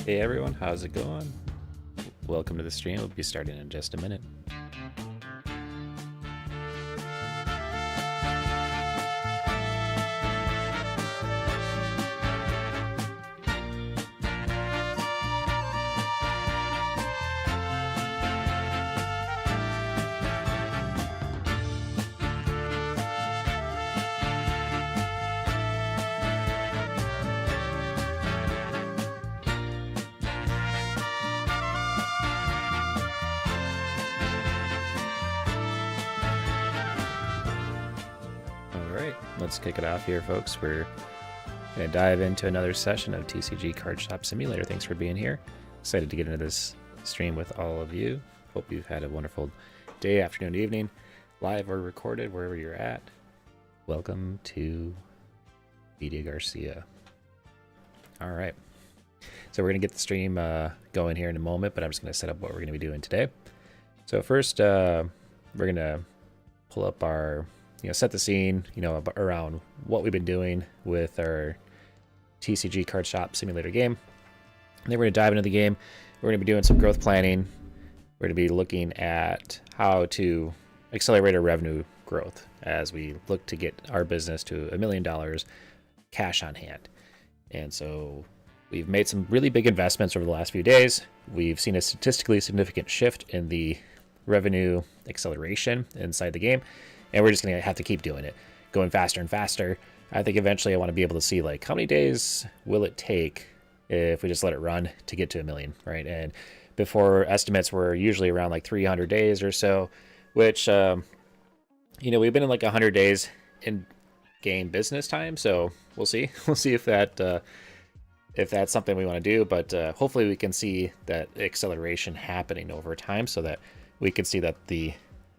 Hey everyone, how's it going? Welcome to the stream. We'll be starting in just a minute. Let's kick it off here, folks. We're going to dive into another session of TCG Card Shop Simulator. Thanks for being here. Excited to get into this stream with all of you. Hope you've had a wonderful day, afternoon, evening, live or recorded, wherever you're at. Welcome to Media Garcia. All right. So we're going to get the stream going here in a moment, but I'm just going to set up what we're going to be doing today. So first, we're going to pull up our... set the scene, around what we've been doing with our TCG Card Shop Simulator game. And then we're going to dive into the game. We're going to be doing some growth planning. We're going to be looking at how to accelerate our revenue growth as we look to get our business to $1 million cash on hand. And so we've made some really big investments over the last few days. We've seen a statistically significant shift in the revenue acceleration inside the game. And we're just going to have to keep doing it, going faster and faster. I think eventually I want to be able to see, like, how many days will it take if we just let it run to get to $1 million, right? And before, estimates were usually around like 300 days or so, which, we've been in like 100 days in game business time. So we'll see. We'll see if that's something we want to do. But hopefully we can see that acceleration happening over time so that we can see that the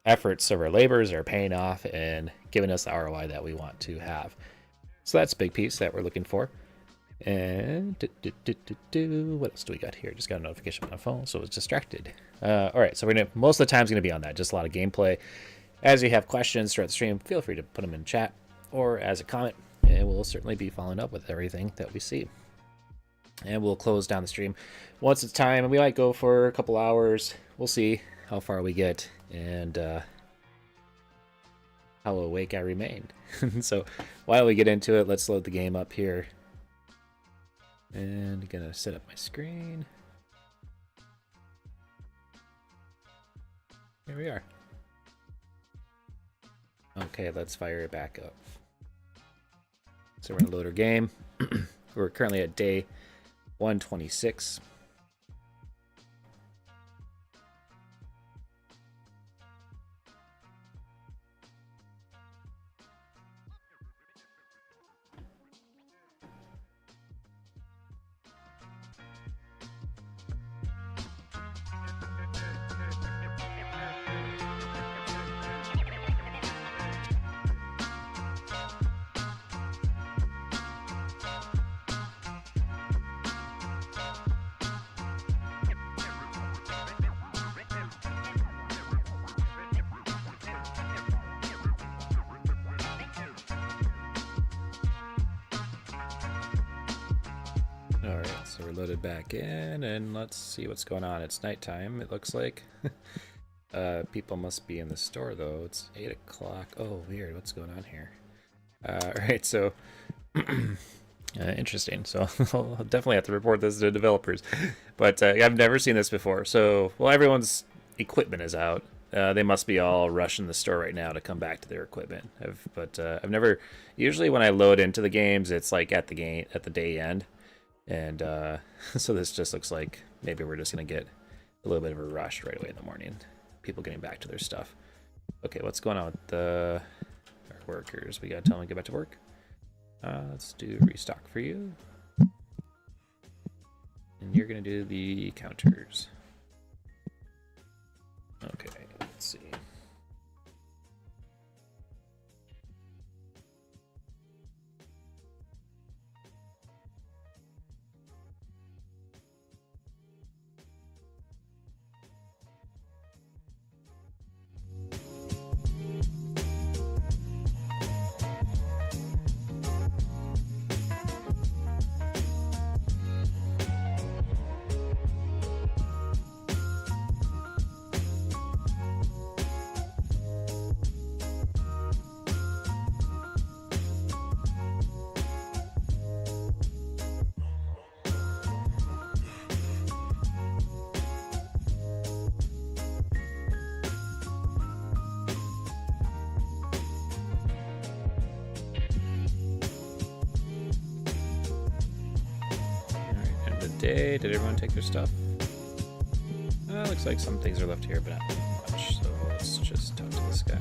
efforts of our labors are paying off and giving us the ROI that we want to have. So that's a big piece that we're looking for. And what else do we got here? Just got a notification on my phone, so I was distracted. All right, so most of the time's gonna be on that, just a lot of gameplay. As you have questions throughout the stream, feel free to put them in chat or as a comment, and we'll certainly be following up with everything that we see. And we'll close down the stream once it's time, and we might go for a couple hours. We'll see how far we get and how awake I remain. So while we get into it, let's load the game up here. And I'm gonna set up my screen. Here we are. Okay, let's fire it back up. So we're gonna load our game. We're currently at day 126. So we're loaded back in, and let's see what's going on. It's nighttime, it looks like. People must be in the store, though. It's 8 o'clock. Oh, weird. What's going on here? All right, so... interesting. So I'll definitely have to report this to developers. But I've never seen this before. So, well, everyone's equipment is out. They must be all rushing the store right now to come back to their equipment. I've never... Usually when I load into the games, it's like at the day end. And so this just looks like maybe we're just going to get a little bit of a rush right away in the morning. People getting back to their stuff. Okay, what's going on with our workers? We got to tell them to get back to work. Let's do restock for you. And you're going to do the counters. Okay, let's see. day. Did everyone take their stuff? Looks like some things are left here, but not much. So let's just talk to this guy.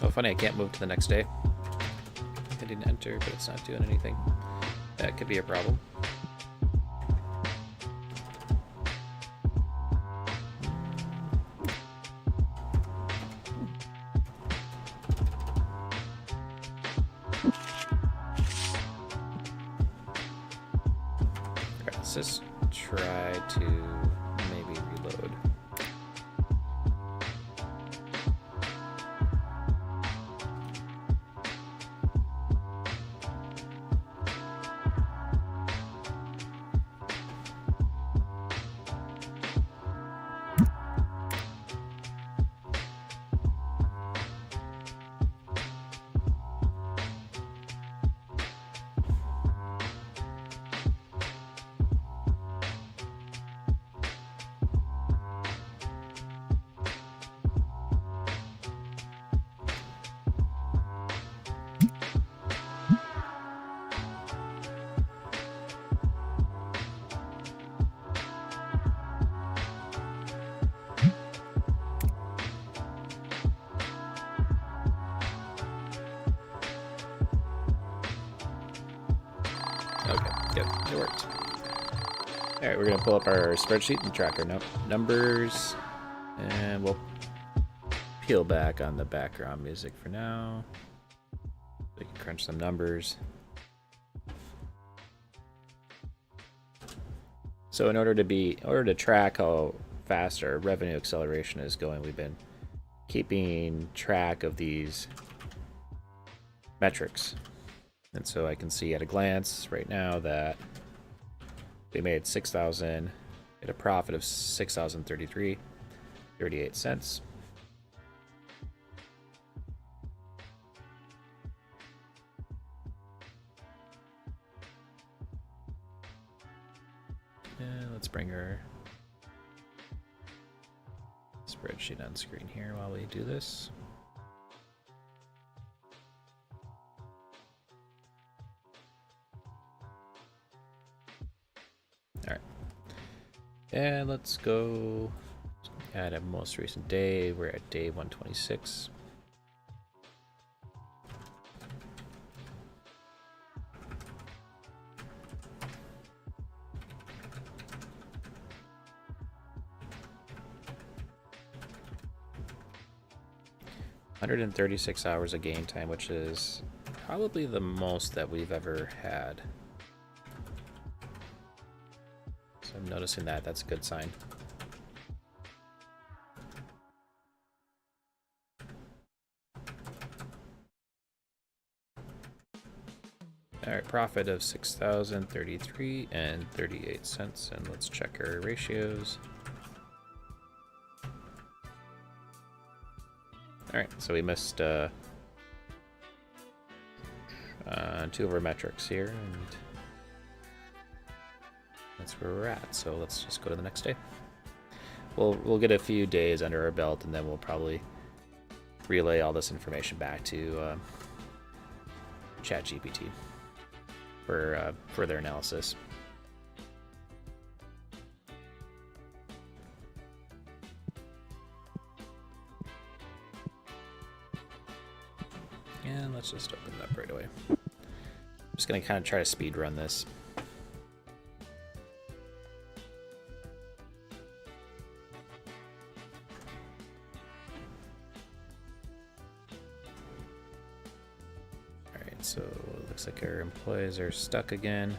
Oh, funny, I can't move to the next day. I didn't enter, but it's not doing anything. That could be a problem. Alright, let's just try to maybe reload. Okay, good. It worked. Alright, we're going to pull up our spreadsheet and track our numbers. And we'll peel back on the background music for now. We can crunch some numbers. So in order to track how fast our revenue acceleration is going, we've been keeping track of these metrics. And so I can see at a glance right now that we made 6,000 at a profit of 6,033.38 cents. And let's bring our spreadsheet on screen here while we do this. Alright, and let's go at a most recent day. We're at day 126. $136 hours of game time, which is probably the most that we've ever had. So I'm noticing that. That's a good sign. All right, profit of 6,033.38 cents, and let's check our ratios. All right, so we missed 2 of our metrics here, and that's where we're at. So let's just go to the next day. We'll get a few days under our belt, and then we'll probably relay all this information back to ChatGPT for further analysis. let's just open it up right away. I'm just going to kind of try to speed run this. Alright, so it looks like our employees are stuck again.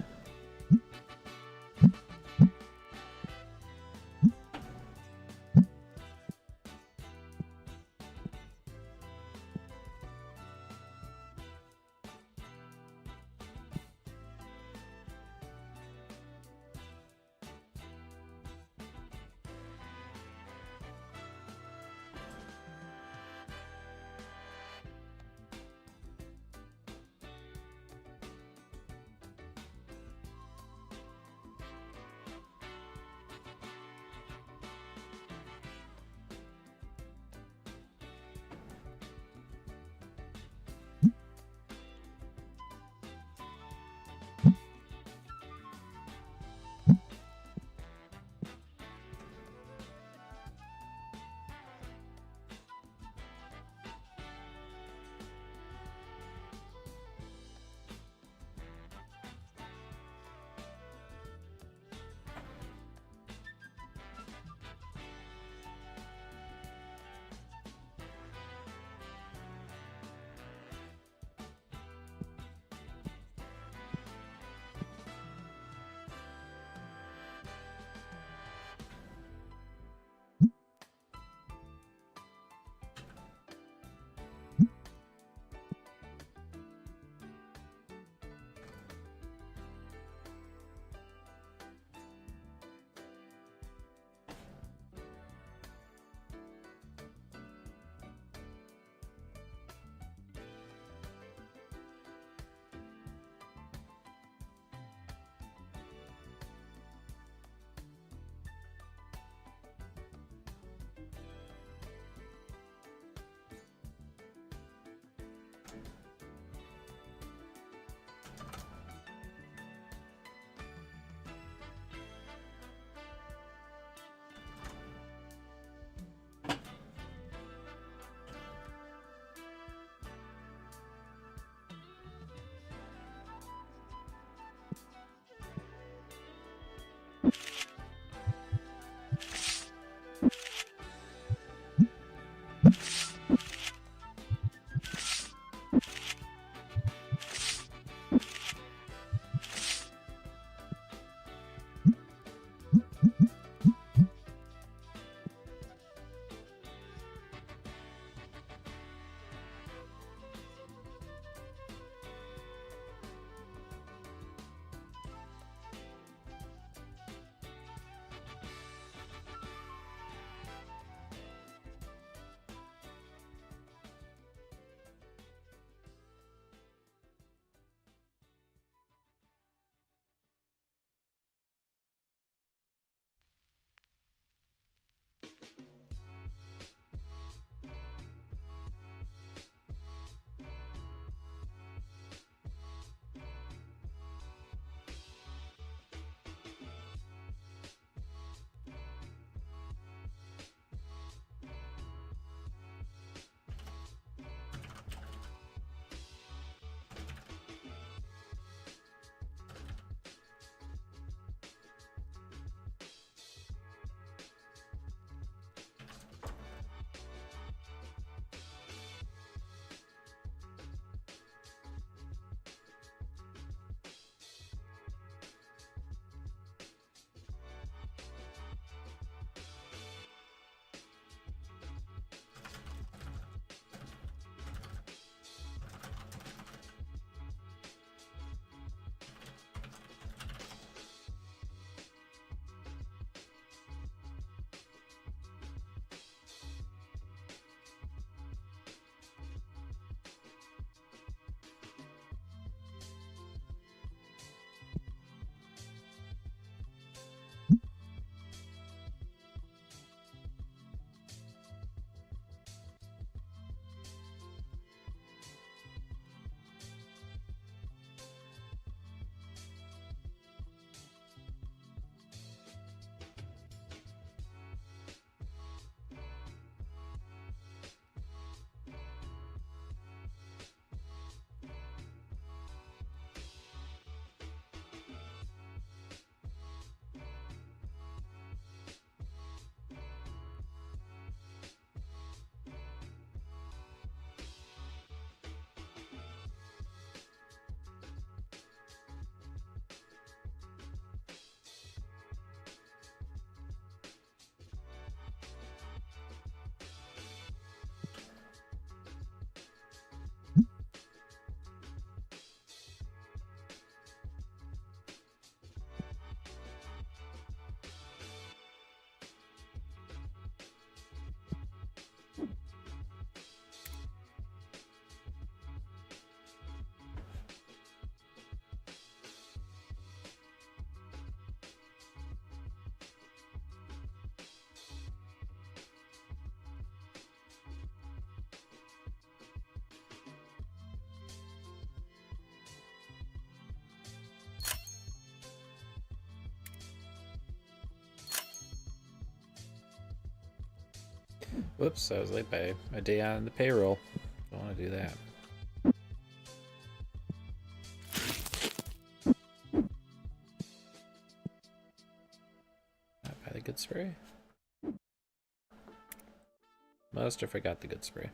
Whoops, I was late by a day on the payroll. Don't want to do that. Not buy the good spray. Must have forgot the good spray.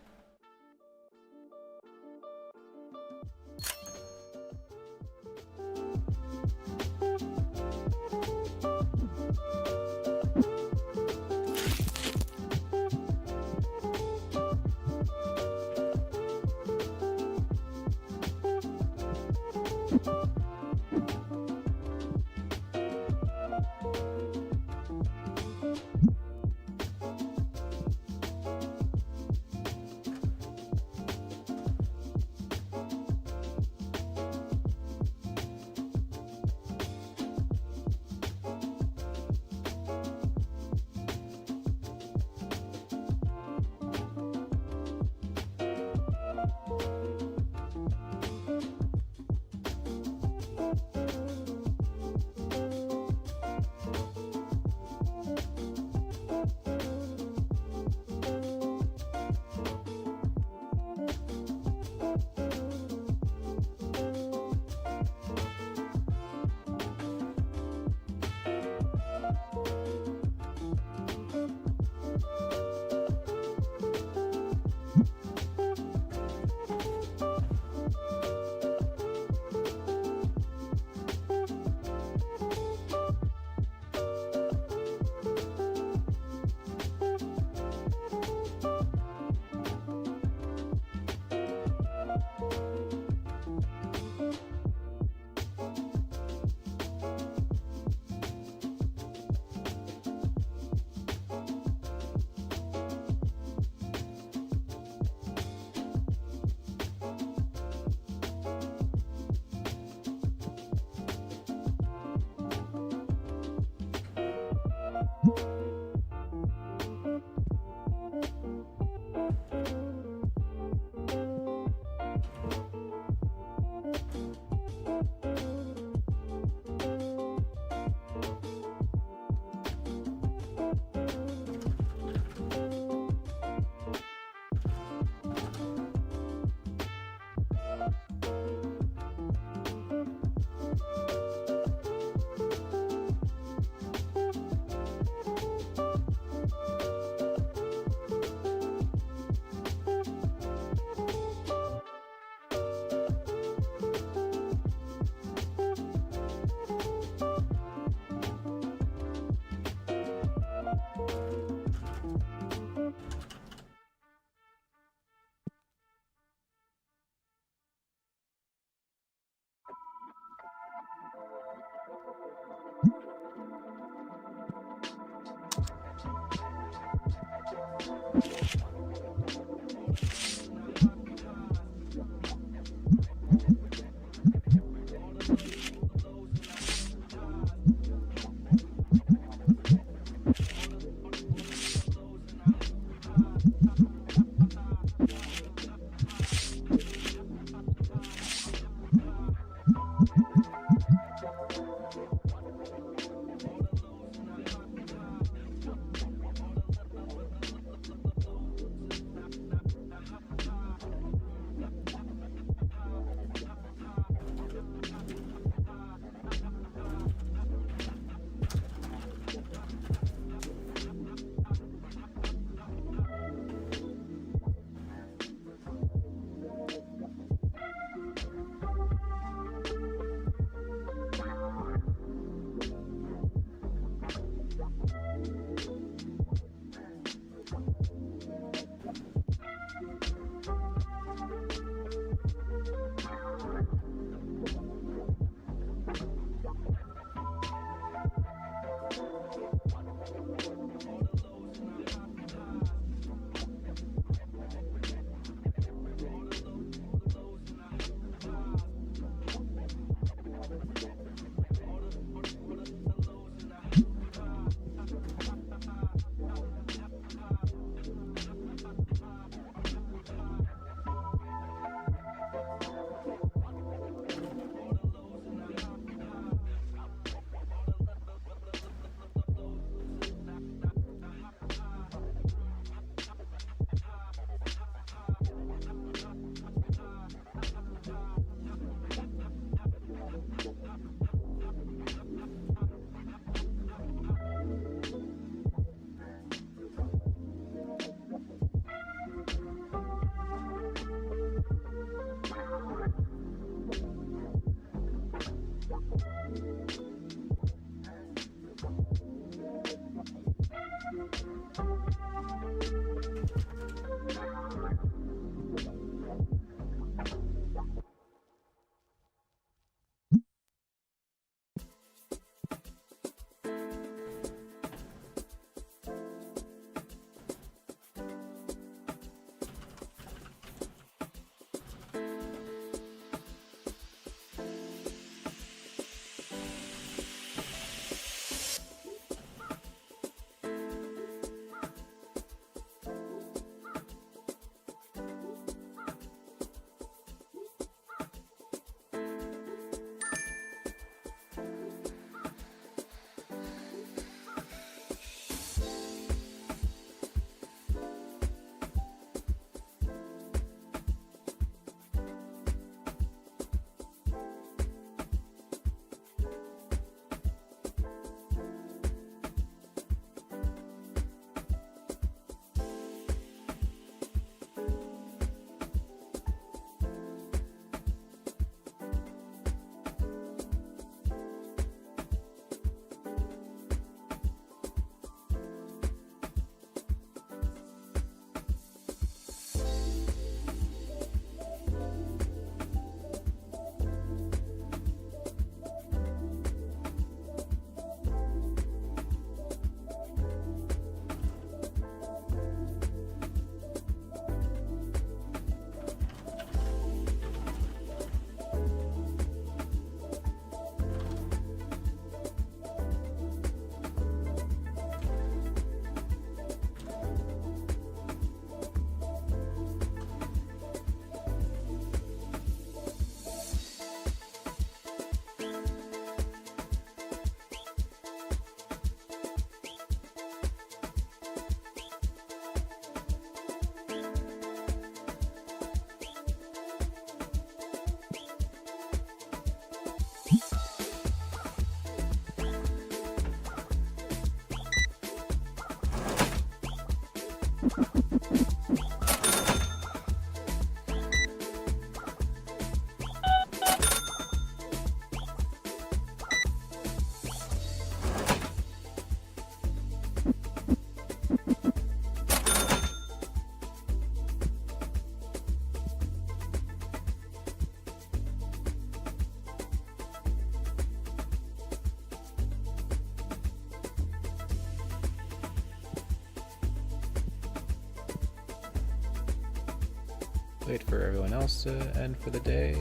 Wait for everyone else to end for the day.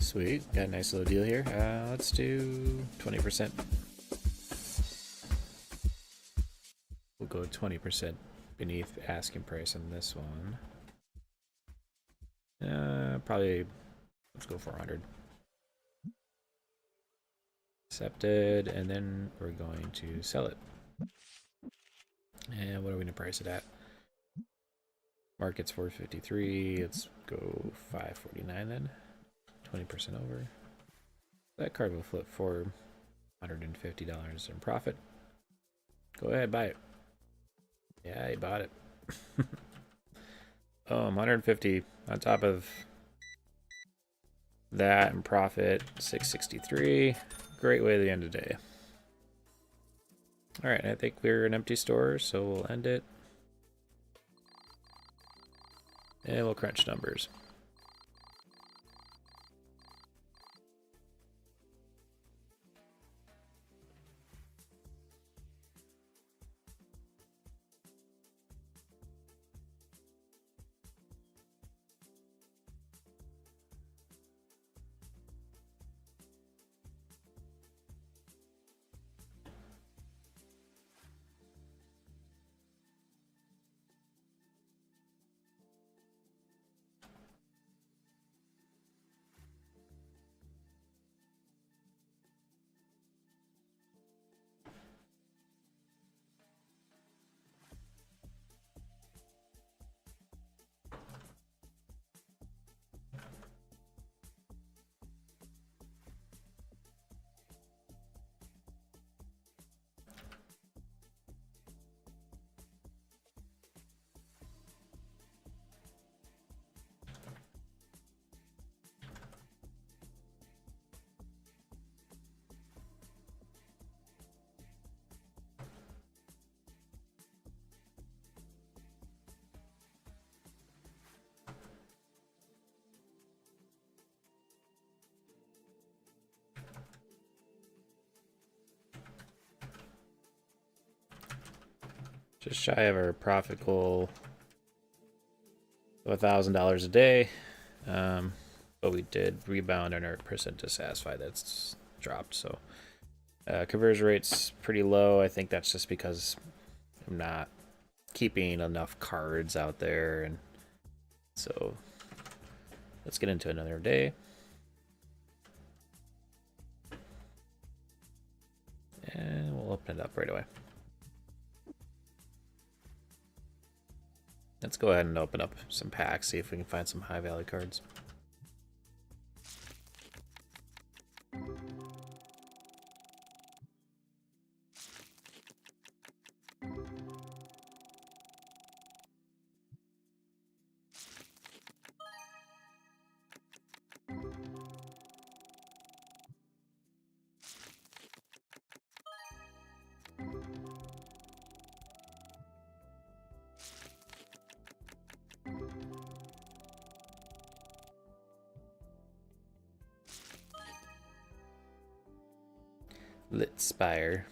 Sweet, got a nice little deal here. Let's do 20%. We'll go 20% beneath asking price on this one. Probably, let's go 400. Accepted, and then we're going to sell it. And what are we gonna price it at? Market's 453. Let's go 549 then. 20% over. That card will flip $450 in profit. Go ahead, buy it. Yeah, he bought it. 150 on top of that and profit 663. Great way to end the day. All right, I think we're an empty store, so we'll end it. And we'll crunch numbers. Just shy of our profit goal of $1,000 a day, but we did rebound on our percent dissatisfied. That's dropped, so conversion rate's pretty low. I think that's just because I'm not keeping enough cards out there, and so let's get into another day. And we'll open it up right away. Let's go ahead and open up some packs, see if we can find some high value cards. Lit spire.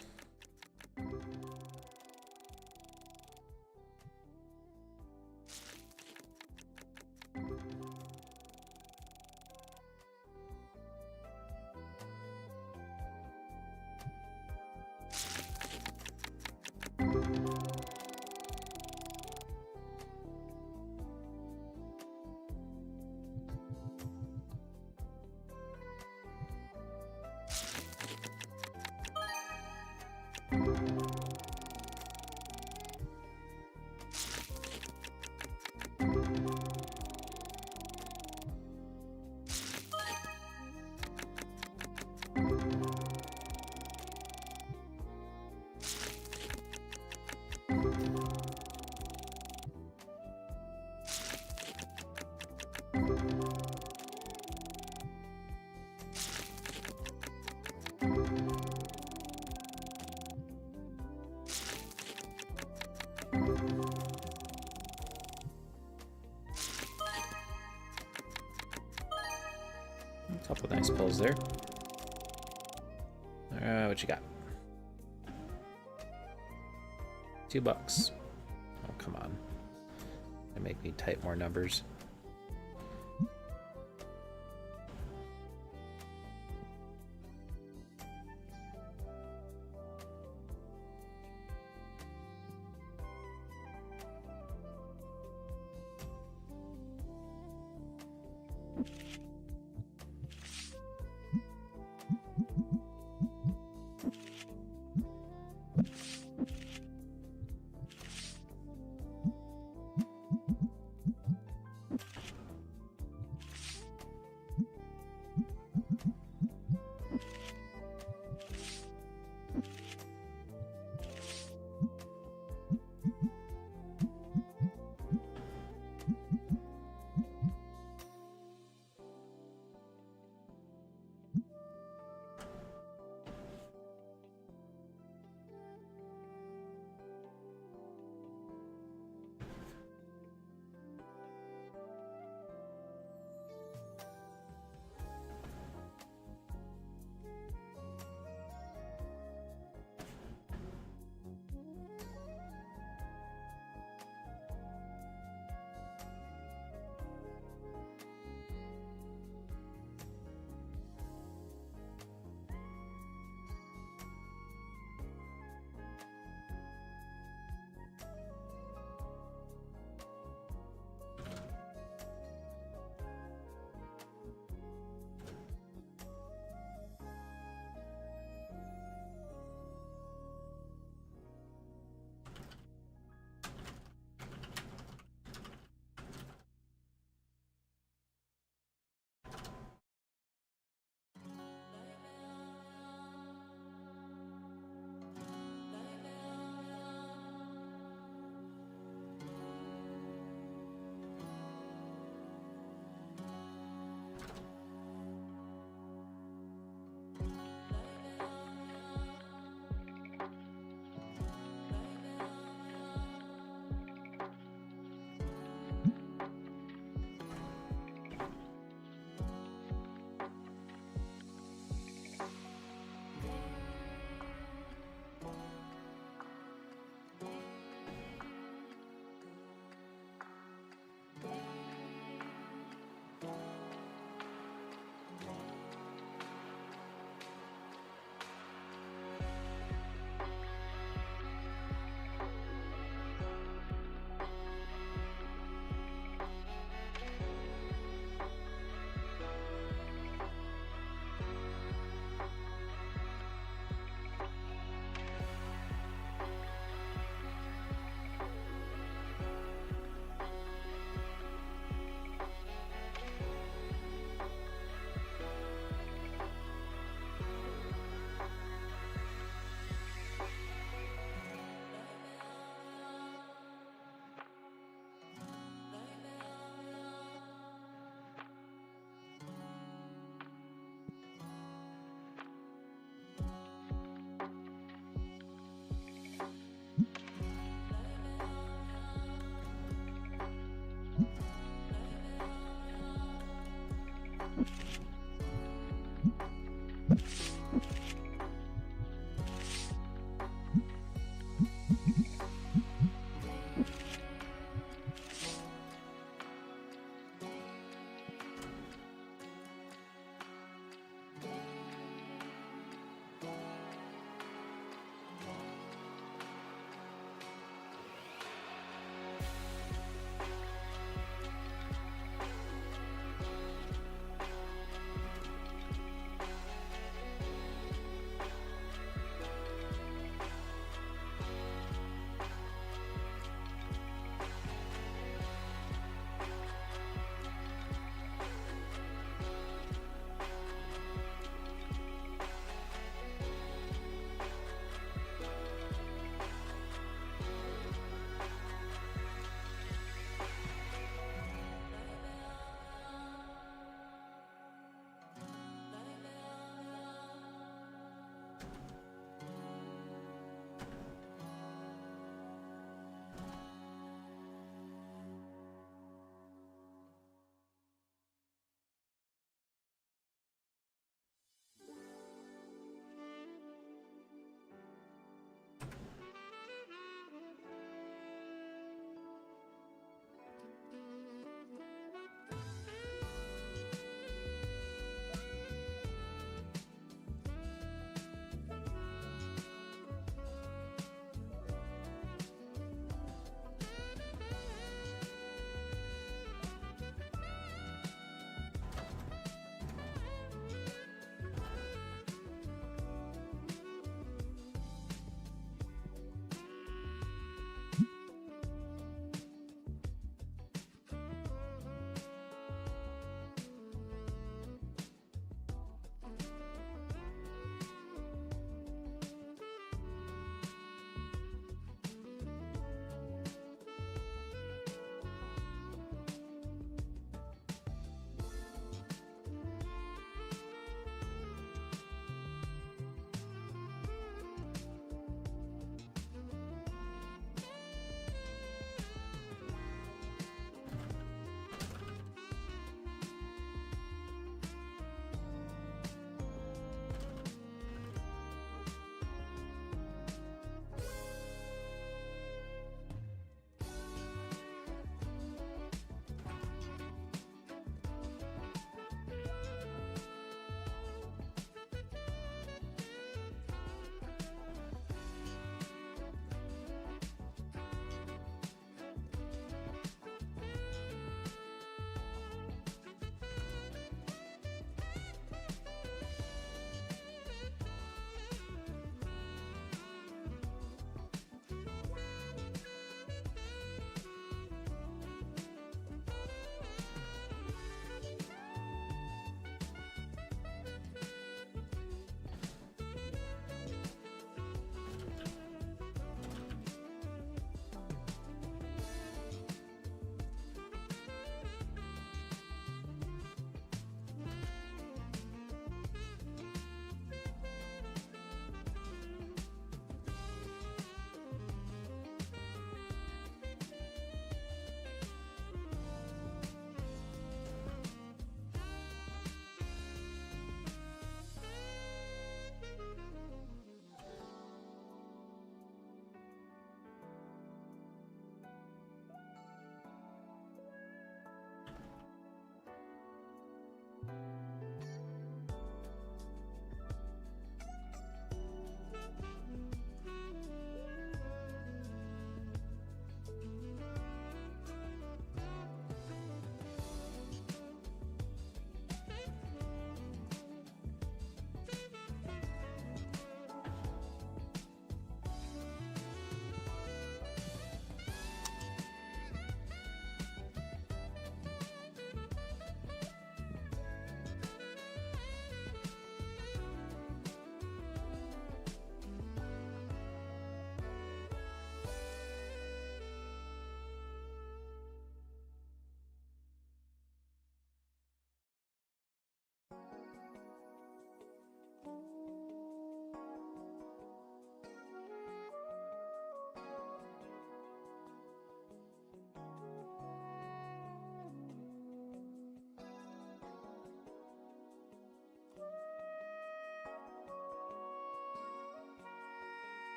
A couple nice pulls there. What you got? $2. Oh, come on. They make me type more numbers.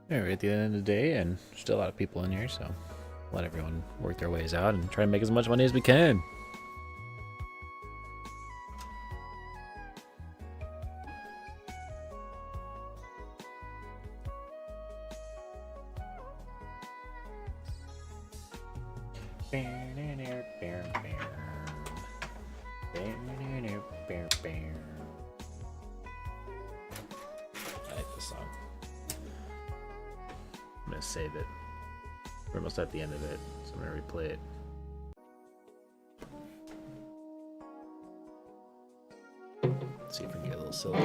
Yeah, we're at the end of the day, and still a lot of people in here, so let everyone work their ways out and try to make as much money as we can. I like this song. I'm gonna save it. We're almost at the end of it, so I'm gonna replay it. Let's see if we can get a little silky.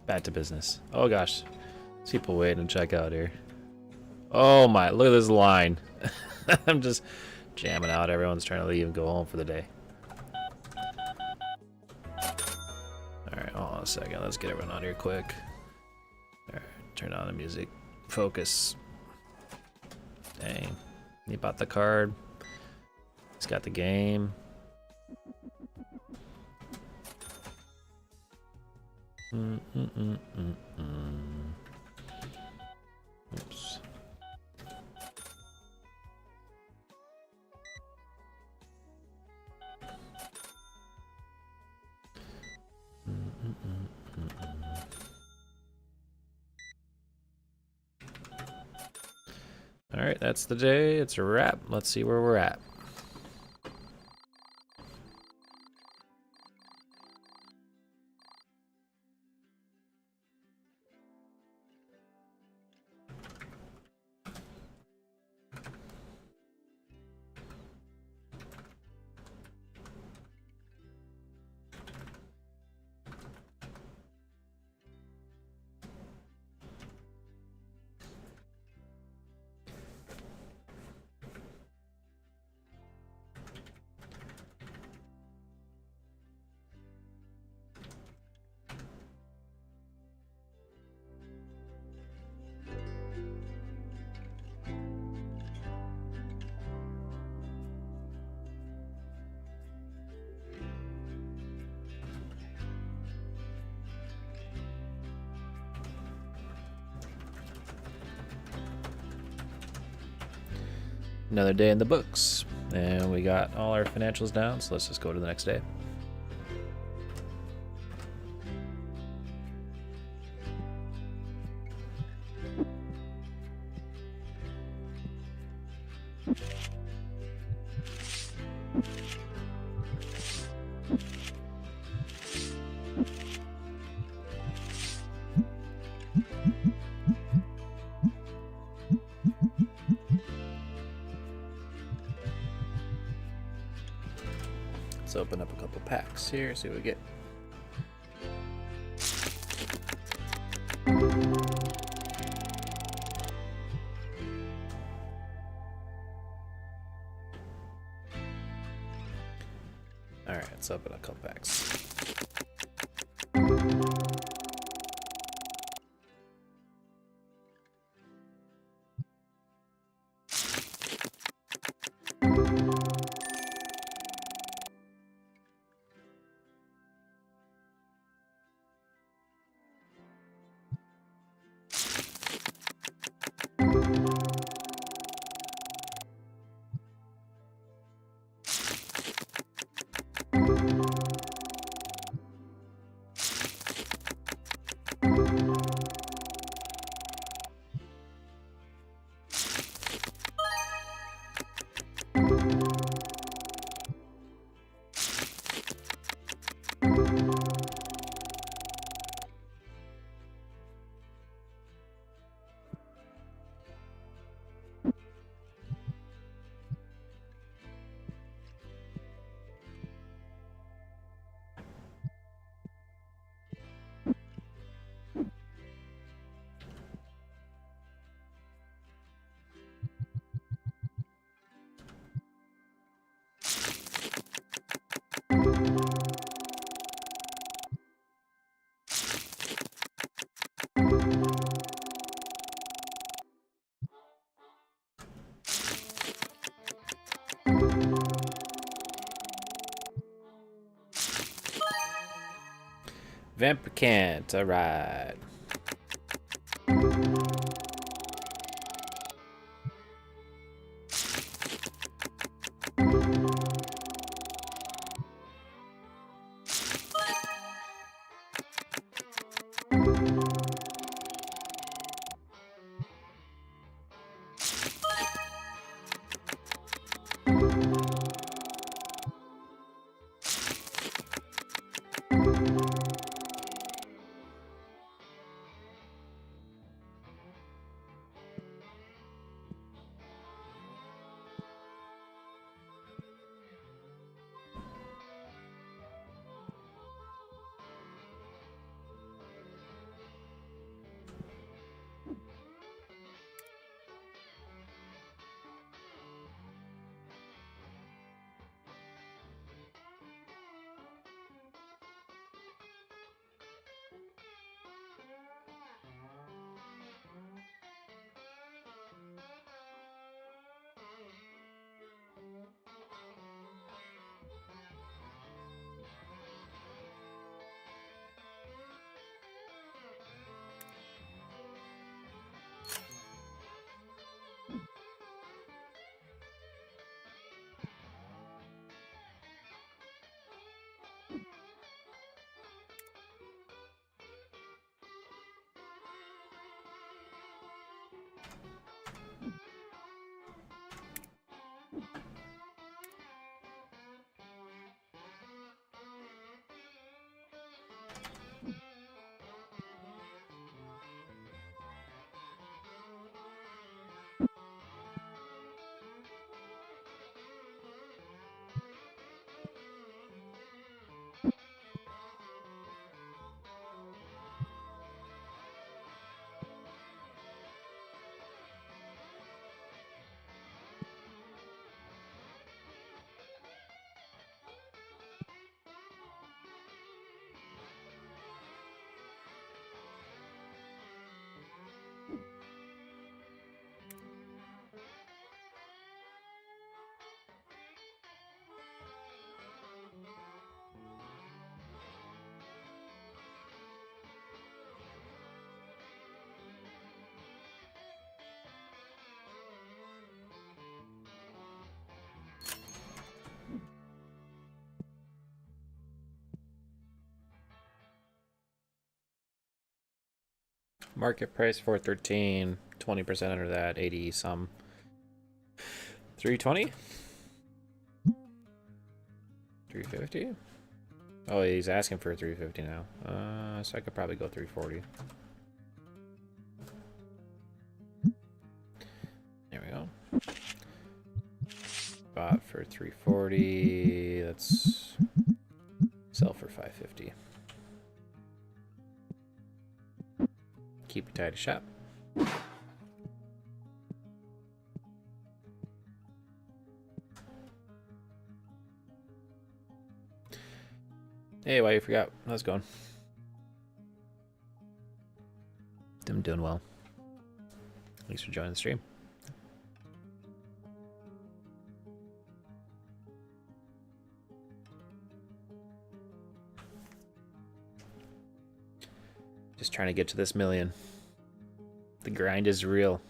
Back to business. Oh gosh, there's people waiting to check out here. Oh my, look at this line. I'm just jamming out. Everyone's trying to leave and go home for the day. Alright, hold on a second. Let's get everyone out here quick. Alright, turn on the music. Focus. Dang. He bought the card. He's got the game. Oops. All right, that's the day. It's a wrap. Let's see where we're at. Another day in the books, and we got all our financials down, so let's just go to the next day. Let's open up a couple packs here, see what we get. Alright, let's open a couple packs. Vampicant, alright. Market price 413, 20% under that, 80 some. 320? 350? Oh, he's asking for 350 now. So I could probably go 340. There we go. Bought for 340. Let's sell for 550. Keep it tight shop. Hey, why you forgot? How's it going? I'm doing well. Thanks for joining the stream. Just trying to get to this million. The grind is real.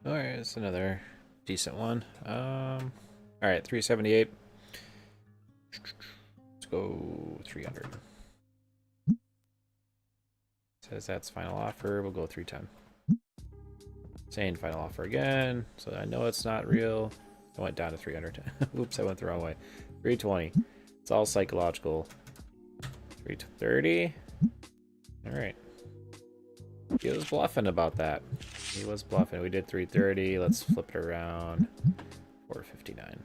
Alright, it's another decent one. Alright, 378. Let's go 300. Says that's final offer. We'll go 310. Saying final offer again, so I know it's not real. I went down to 300. Oops, I went the wrong way. 320. It's all psychological. 330. Alright. He was bluffing about that. He was bluffing. We did 330. Let's flip it around. 459.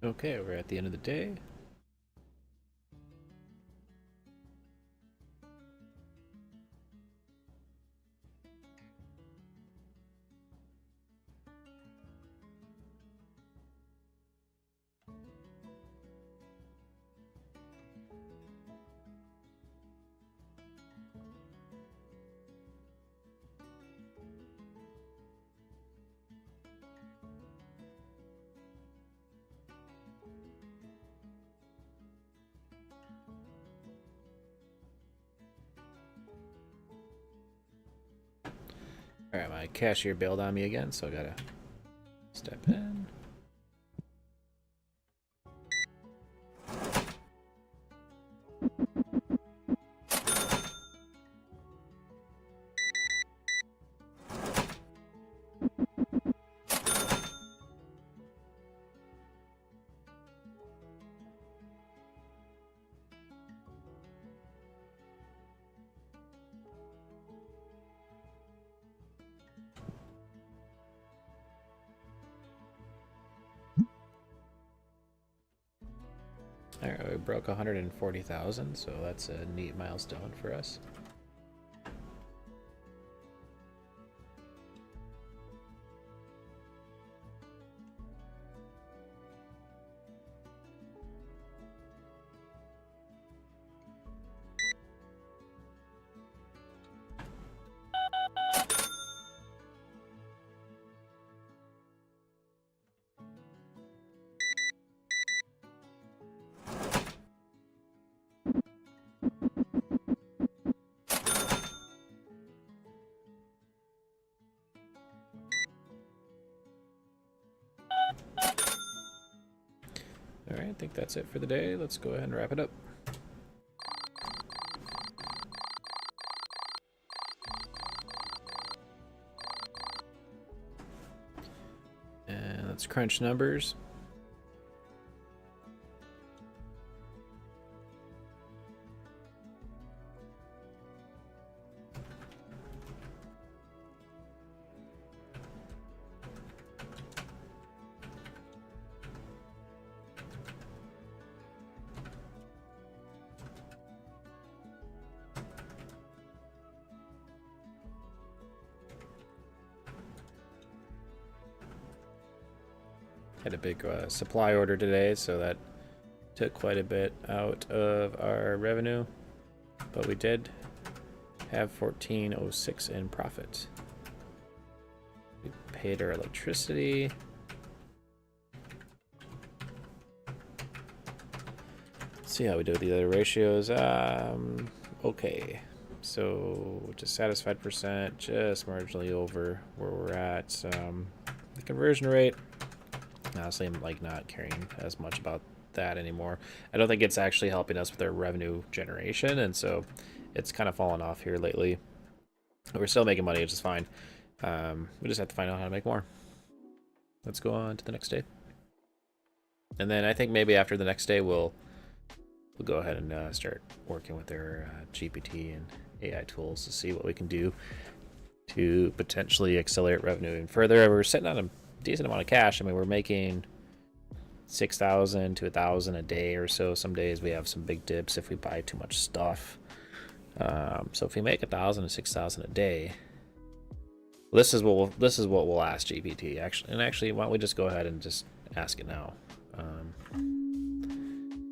Okay, we're at the end of the day. Alright, my cashier bailed on me again, so I gotta step in. Alright, we broke 140,000, so that's a neat milestone for us. Alright, I think that's it for the day. Let's go ahead and wrap it up. And let's crunch numbers. Had a big supply order today, so that took quite a bit out of our revenue, but we did have 1406 in profit. We paid our electricity. Let's see how we do with the other ratios. Okay, so dissatisfied percent, just marginally over where we're at. The conversion rate, honestly, I'm like not caring as much about that anymore. I don't think it's actually helping us with our revenue generation, and so it's kind of fallen off here lately. We're still making money, which is fine. We just have to find out how to make more. Let's go on to the next day, and then I think maybe after the next day we'll go ahead and start working with our GPT and AI tools to see what we can do to potentially accelerate revenue even further. We're sitting on a decent amount of cash. I mean, we're making 6,000 to 1,000 a day or so. Some days we have some big dips if we buy too much stuff. So if we make 1,000 to 6,000 a day, this is what we'll ask GPT. Actually, why don't we just go ahead and just ask it now?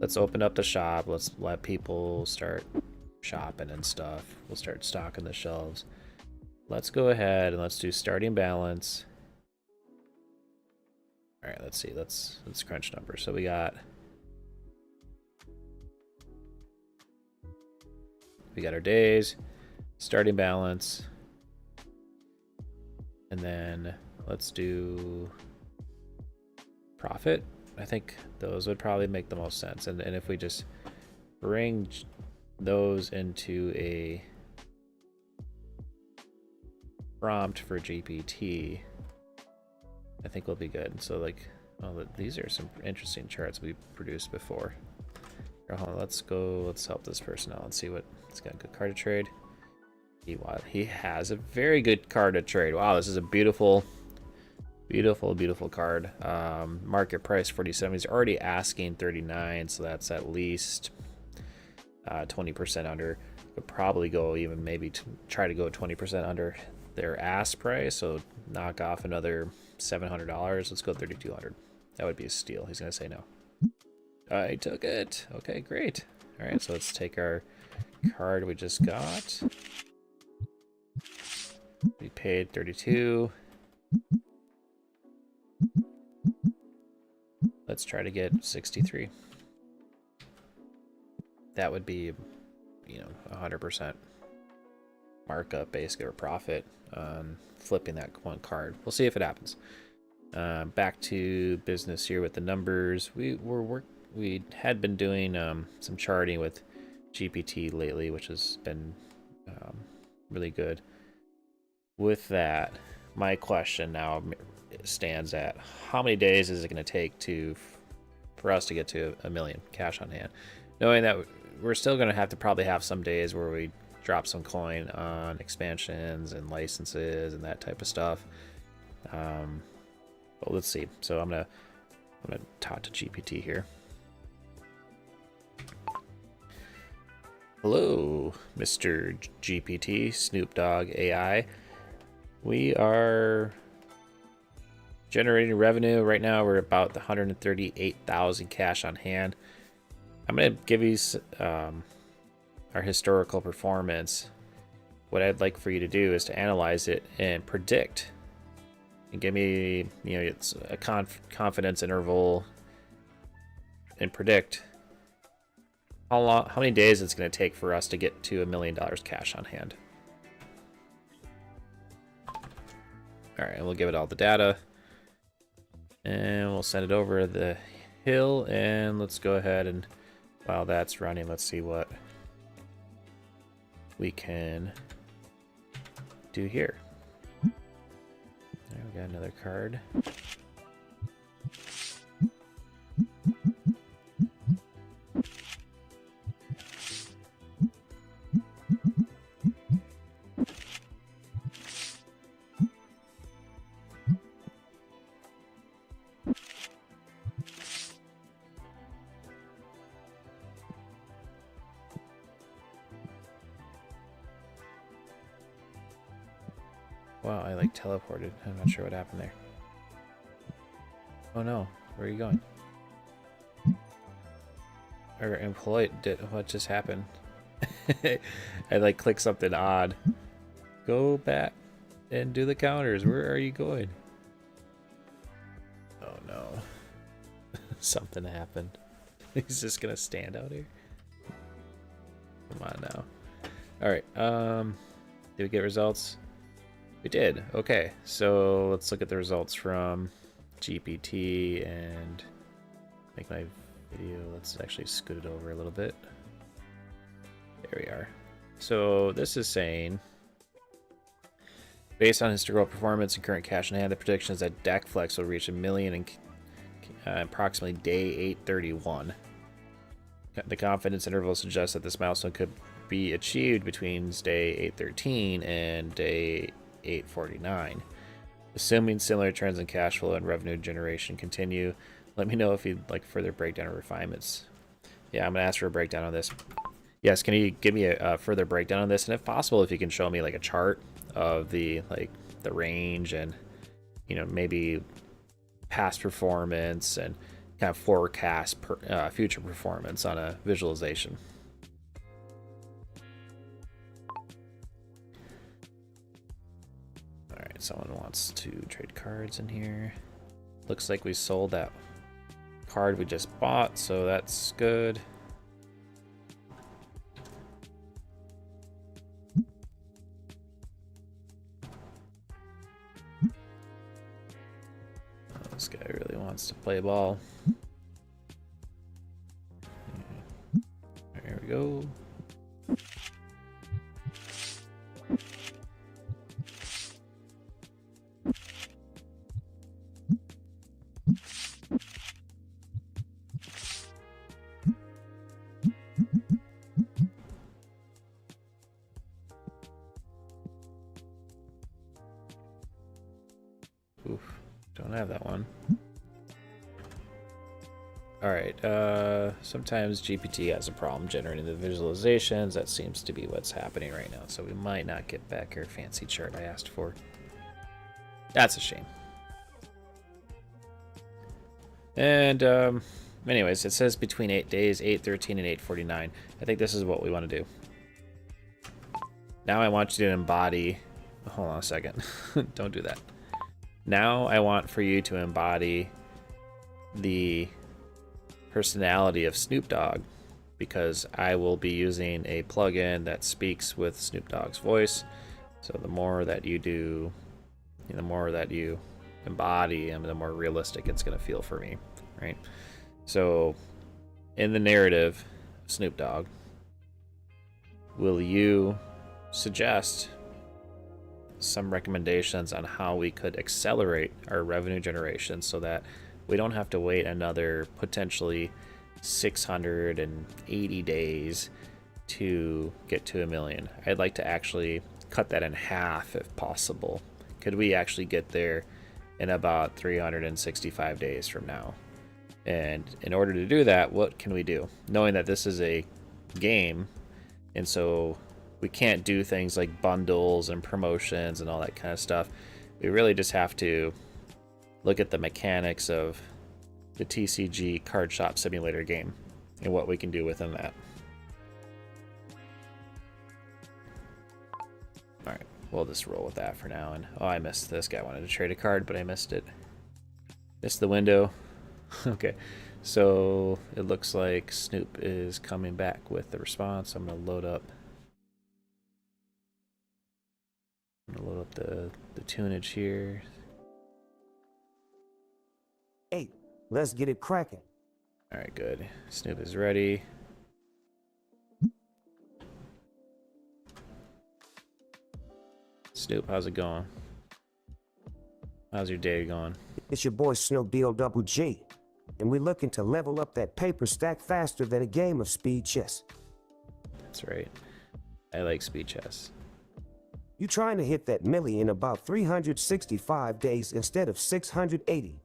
let's open up the shop. Let's let people start shopping and stuff. We'll start stocking the shelves. Let's go ahead and let's do starting balance. All right, let's see. Let's crunch numbers. So we got our days, starting balance, and then let's do profit. I think those would probably make the most sense. And if we just bring those into a prompt for GPT, I think we'll be good. So like, oh, these are some interesting charts we produced before. Here, hold on, let's help this person out and see what he's got. A good card to trade. He has a very good card to trade. Wow, this is a beautiful card. Market price 47. He's already asking 39, so that's at least 20% under. Could probably go even maybe try to go 20% under their ask price, so knock off another $700. Let's go 3,200. That would be a steal. He's gonna say no. I took it. Okay, great. All right, so let's take our card we just got. We paid 32. Let's try to get 63. That would be, 100% markup, basically, or profit on flipping that one card. We'll see if it happens. Back to business here with the numbers. We had been doing some charting with GPT lately, which has been really good. With that, my question now stands at how many days is it going to take for us to get to 1 million cash on hand, knowing that we're still going to have to probably have some days where we drop some coin on expansions and licenses and that type of stuff. But let's see. So I'm gonna talk to GPT here. Hello, Mr. GPT, Snoop Dogg AI. We are generating revenue right now. We're about 138,000 cash on hand. I'm gonna give you our historical performance. What I'd like for you to do is to analyze it and predict, and give me, it's a confidence interval, and predict how many days it's going to take for us to get to $1 million cash on hand. All right, and we'll give it all the data, and we'll send it over the hill, and let's go ahead and while that's running, let's see what we can do here. There, we got another card. Wow, I like teleported. I'm not sure what happened there. Oh no, where are you going? Our employee what just happened? I like clicked something odd. Go back and do the counters. Where are you going? Oh no. Something happened. He's just gonna stand out here. Come on now. Alright, did we get results? We did. Okay, so let's look at the results from GPT and make my video. Let's actually scoot it over a little bit. There we are. So this is saying, based on historical performance and current cash in hand, the prediction is that DeckFlex will reach 1 million in approximately day 831. The confidence interval suggests that this milestone could be achieved between day 813 and day 849. Assuming similar trends in cash flow and revenue generation continue, let me know if you'd like further breakdown or refinements. Yeah, I'm gonna ask for a breakdown on this. Yes, can you give me a further breakdown on this, and if possible, if you can show me like a chart of the range and maybe past performance and kind of forecast future performance on a visualization. All right, someone wants to trade cards in here. Looks like we sold that card we just bought, so that's good. This guy really wants to play ball. There we go. Oof, don't have that one. Alright, sometimes GPT has a problem generating the visualizations. That seems to be what's happening right now. So we might not get back our fancy chart I asked for. That's a shame. And anyways, it says between 8 days, 8:13 and 8:49. I think this is what we want to do. Now I want you to embody... Hold on a second. Don't do that. Now I want for you to embody the personality of Snoop Dogg, because I will be using a plugin that speaks with Snoop Dogg's voice. So the more that you do, the more that you embody him, the more realistic it's going to feel for me, right? So in the narrative, Snoop Dogg, will you suggest some recommendations on how we could accelerate our revenue generation so that we don't have to wait another potentially 680 days to get to $1 million? I'd like to actually cut that in half if possible. Could we actually get there in about 365 days from now? And in order to do that, what can we do? Knowing that this is a game, and so we can't do things like bundles and promotions and all that kind of stuff. We really just have to look at the mechanics of the TCG Card Shop Simulator game and what we can do within that. All right, we'll just roll with that for now. And oh, I missed this guy. Wanted to trade a card, but I missed it. Missed the window. Okay, so it looks like Snoop is coming back with the response. I'm gonna load up. I'm gonna load up the tunage here. Hey, let's get it cracking. All right, good. Snoop is ready. Snoop, how's it going? How's your day going? It's your boy Snoop D-O-double-G, and we're looking to level up that paper stack faster than a game of speed chess. That's right. I like speed chess. You trying to hit that milli in about 365 days instead of 680.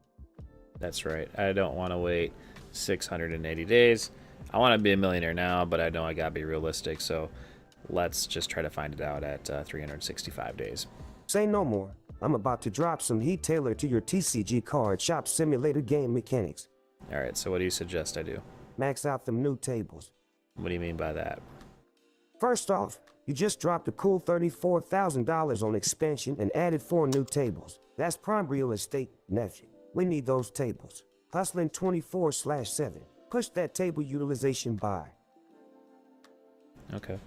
That's right. I don't want to wait 680 days. I want to be a millionaire now, but I know I gotta be realistic, so let's just try to find it out at 365 days. Say no more. I'm about to drop some heat tailored to your TCG Card Shop Simulator game mechanics. All right, so what do you suggest I do? Max out them new tables. What do you mean by that? First off, you just dropped a cool $34,000 on expansion and added 4 new tables. That's prime real estate, nephew. We need those tables. Hustling 24/7. Push that table utilization by. Okay.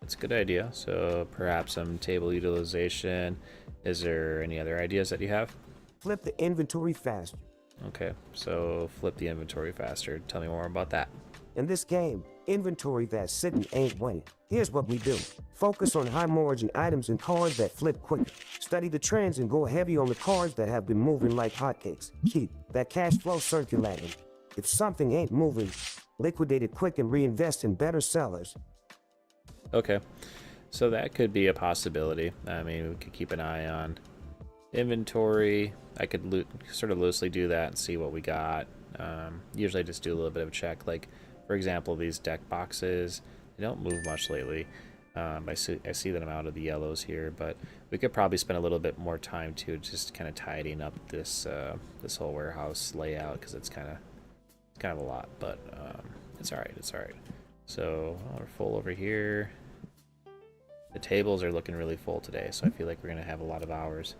That's a good idea. So perhaps some table utilization. Is there any other ideas that you have? Flip the inventory faster. Okay, so flip the inventory faster. Tell me more about that. In this game, inventory that's sitting ain't winning. Here's what we do. Focus on high margin items and cards that flip quicker. Study the trends and go heavy on the cards that have been moving like hotcakes. Keep that cash flow circulating. If something ain't moving, liquidate it quick and reinvest in better sellers. Okay, so that could be a possibility. I mean, we could keep an eye on inventory. I could sort of loosely do that and see what we got. Usually I just do a little bit of a check. Like, for example, these deck boxes, they don't move much lately. I see that I'm out of the yellows here, but we could probably spend a little bit more time to just kind of tidying up this this whole warehouse layout, because it's kind of It's kind of a lot, but it's all right. It's all right. So we're full over here. The tables are looking really full today, so I feel like we're gonna have a lot of hours,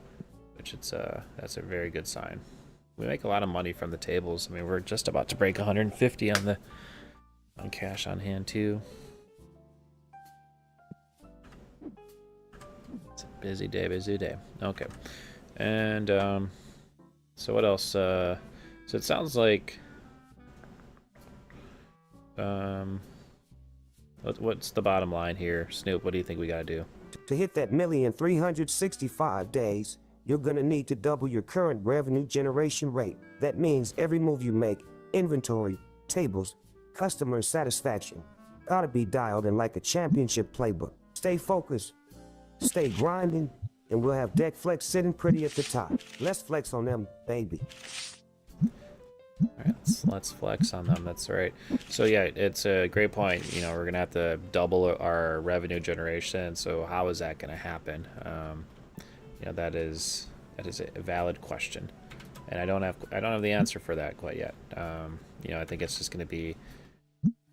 which that's a very good sign. We make a lot of money from the tables. I mean, we're just about to break 150 on cash on hand too. It's a busy day, busy day. Okay, and so what else? So it sounds like what's the bottom line here, Snoop? What do you think we gotta do? To hit that 1,365 days, you're gonna need to double your current revenue generation rate. That means every move you make, inventory, tables, customer satisfaction, gotta be dialed in like a championship playbook. Stay focused, stay grinding, and we'll have deck flex sitting pretty at the top. Let's flex on them, baby. All right, let's flex on them. That's right. So yeah, it's a great point. You know, we're gonna have to double our revenue generation. So how is that gonna happen? You know, that is a valid question, and I don't have the answer for that quite yet. You know, I think it's just gonna be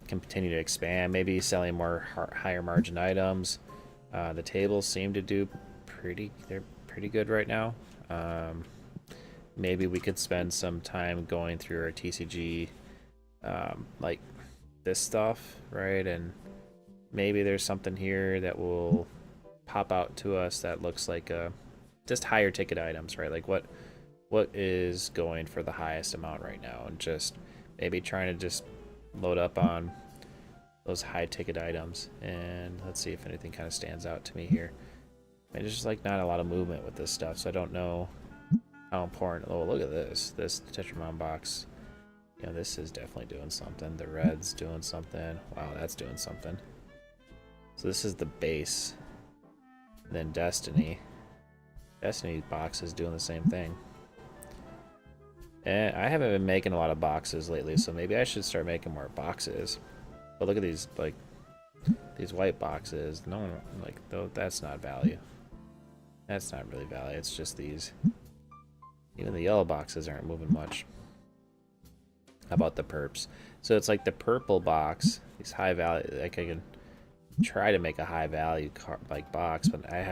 continue to expand, maybe selling more higher margin items. The tables seem to do they're pretty good right now. Maybe we could spend some time going through our TCG, like this stuff, right? And maybe there's something here that will pop out to us that looks like just higher ticket items, right? Like what is going for the highest amount right now, and just maybe trying to just load up on those high ticket items. And let's see if anything kind of stands out to me here. And there's just like not a lot of movement with this stuff, so I don't know how important. Oh, look at this Tetramon box. You know, this is definitely doing something. The red's doing something. Wow, that's doing something. So this is the base. And then Destiny box is doing the same thing. And I haven't been making a lot of boxes lately, so maybe I should start making more boxes. But look at these, like, these white boxes. No, like, that's not value. That's not really value. It's just these. Even the yellow boxes aren't moving much. How about the perps? So it's like the purple box, these high value. Like I can try to make a high value box, but I'll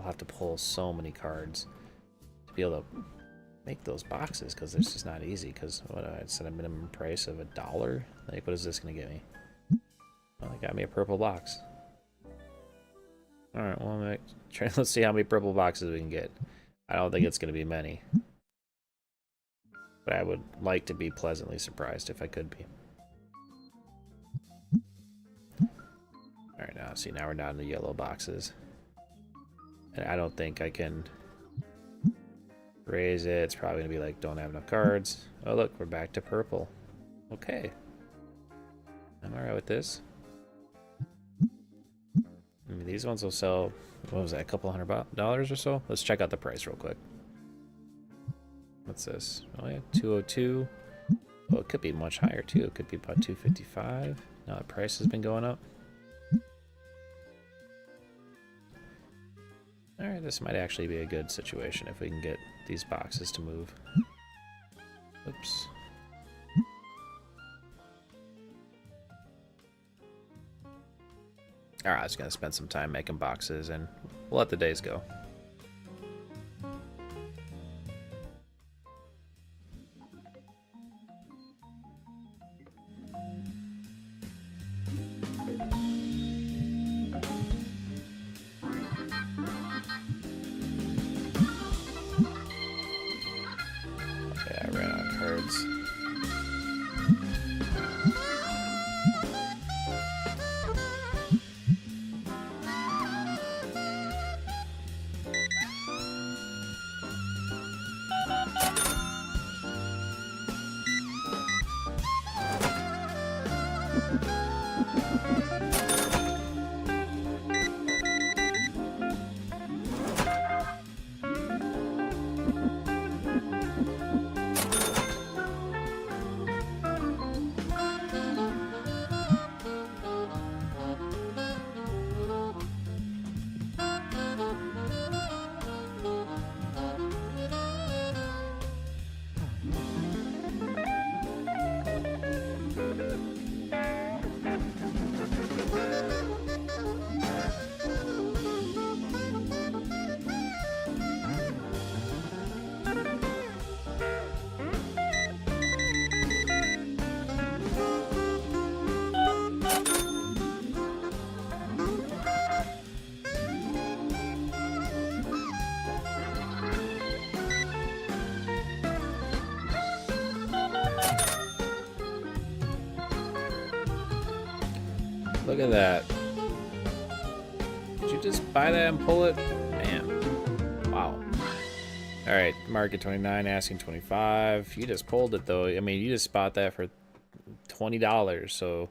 have to pull so many cards to be able to make those boxes, because it's just not easy. Because what I set a minimum price of $1. Like, what is this gonna get me? Well, it got me a purple box. All right, well, let's see how many purple boxes we can get. I don't think it's gonna be many, but I would like to be pleasantly surprised if I could be. All right, now see, now we're down to yellow boxes, and I don't think I can raise it. It's probably gonna be like, don't have enough cards. Oh look, we're back to purple. Okay, I'm all right with this. I mean, these ones will sell, what was that, a couple $100 or so? Let's check out the price real quick. What's this? Oh yeah, 202. Oh, it could be much higher too. It could be about 255. Now the price has been going up. Alright, this might actually be a good situation if we can get these boxes to move. Oops. Alright, I was gonna spend some time making boxes, and we'll let the days go. Okay, I ran out of cards. Look at that. Did you just buy that and pull it? Man. Wow. Alright, market 29, asking 25. You just pulled it though. I mean, you just bought that for $20, so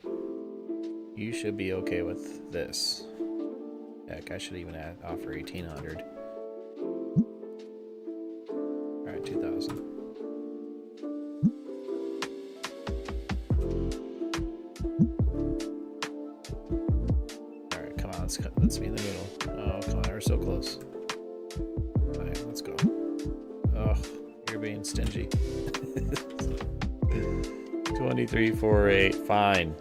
you should be okay with this. Heck, I should even offer 1,800. Alright, 2,000. Alright, come on, let's be in the middle. Oh, come on, we're so close. Alright, let's go. Oh, you're being stingy. 2348, fine.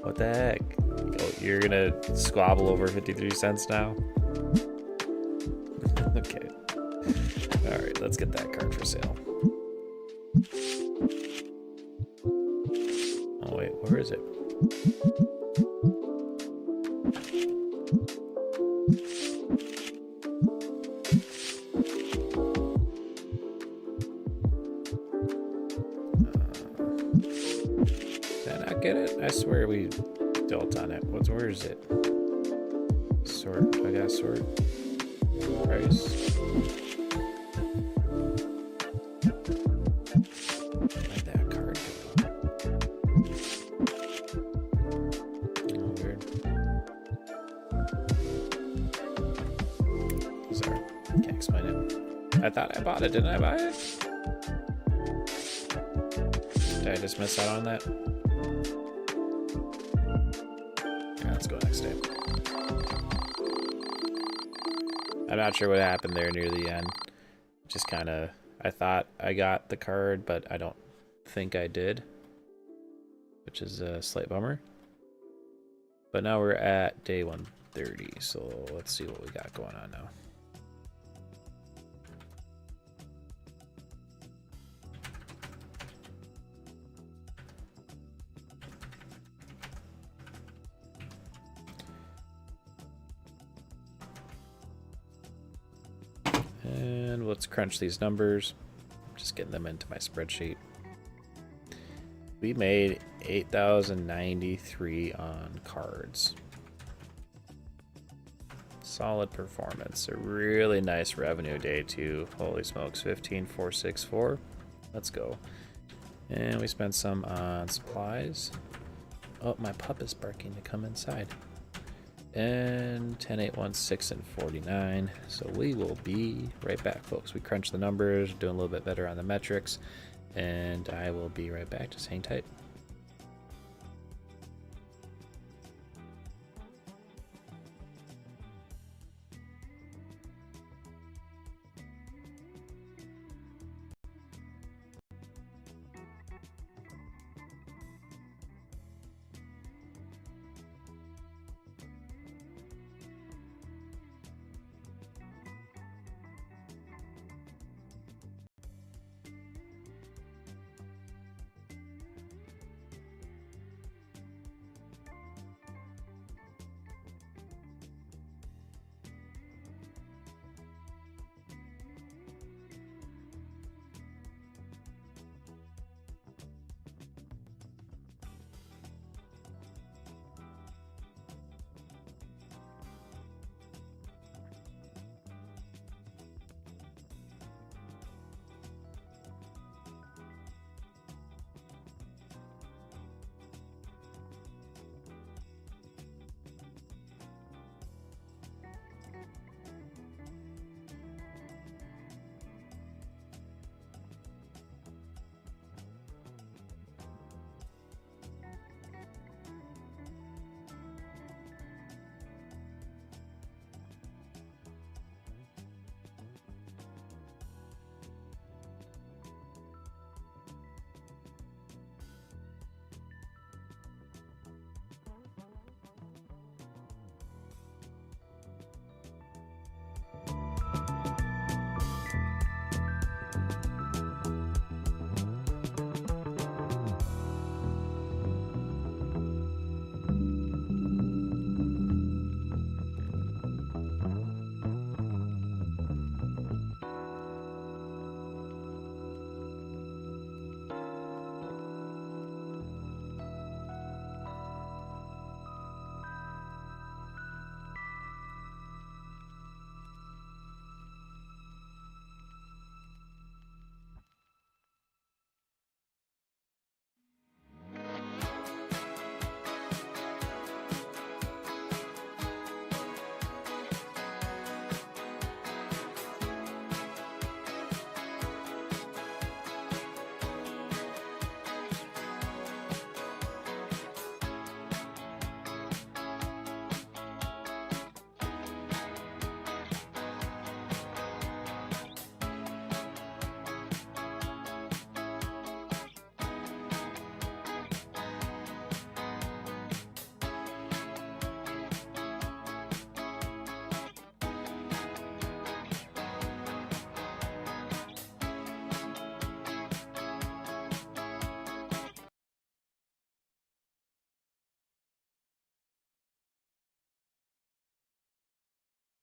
What the heck? Oh, you're gonna squabble over 53 cents now? Okay. Alright, let's get that card for sale. Oh wait, where is it? Did I not get it? I swear we dealt on it. Where is it? Sort. I got sort. Price. Where'd that card go? Oh, weird. Sorry. Can't explain it. I thought I bought it. Didn't I buy it? Did I just miss out on that? Yeah, let's go next day. I'm not sure what happened there near the end. Just kind of, I thought I got the card, but I don't think I did, which is a slight bummer. But now we're at day 130, so let's see what we got going on now. And let's crunch these numbers. Just getting them into my spreadsheet. We made 8,093 on cards. Solid performance. A really nice revenue day too. Holy smokes, 15,464. Let's go. And we spent some on supplies. Oh, my pup is barking to come inside. And 10,816 and 49. So we will be right back, folks. We crunched the numbers, doing a little bit better on the metrics, and I will be right back. Just hang tight.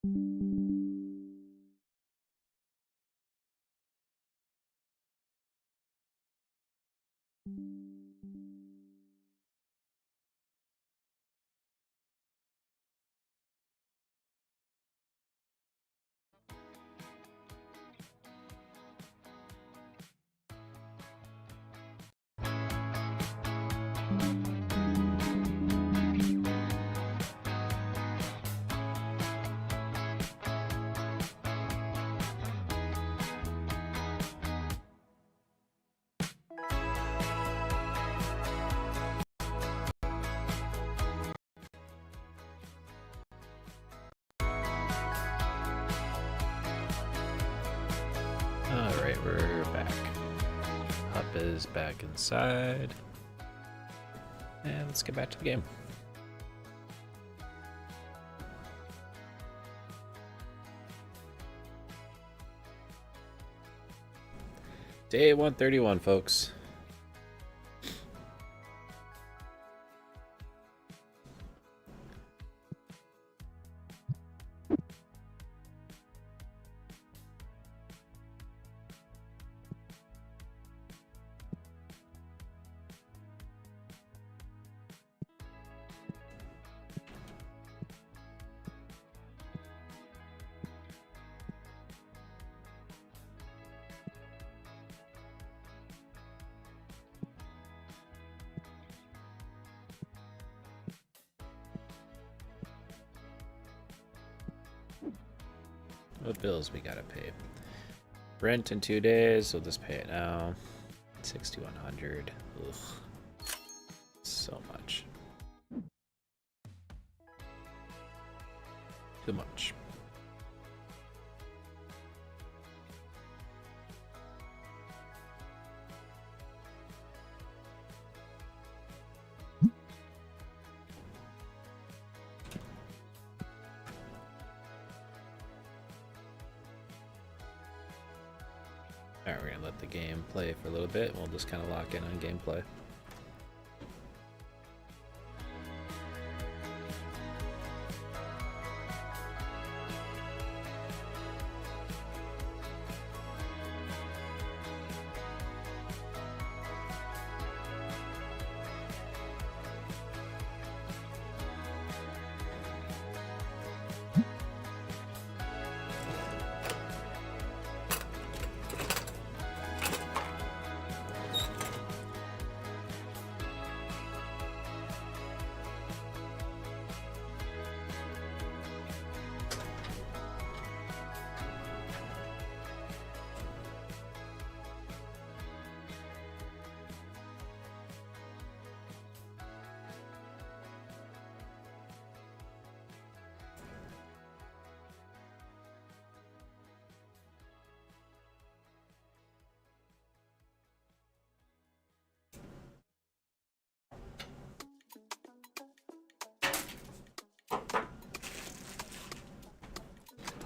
All right, we're back. Hup is back inside. And let's get back to the game. Day 131, folks. What bills we gotta pay? Rent in 2 days, so we'll just pay it now. 6,100. Ugh. So much. Too much. Alright, we're gonna let the game play for a little bit. We'll just kind of lock in on gameplay.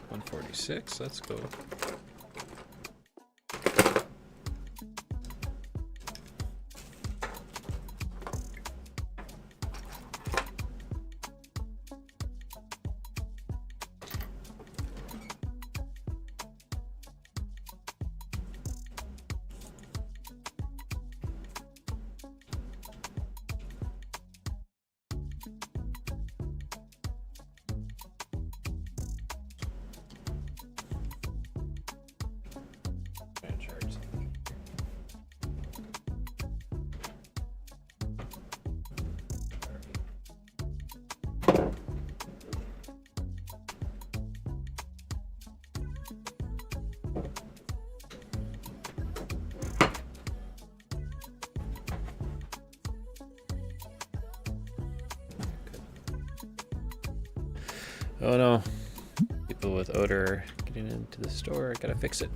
$146, let's go. Oh no, people with odor getting into the store, gotta fix it.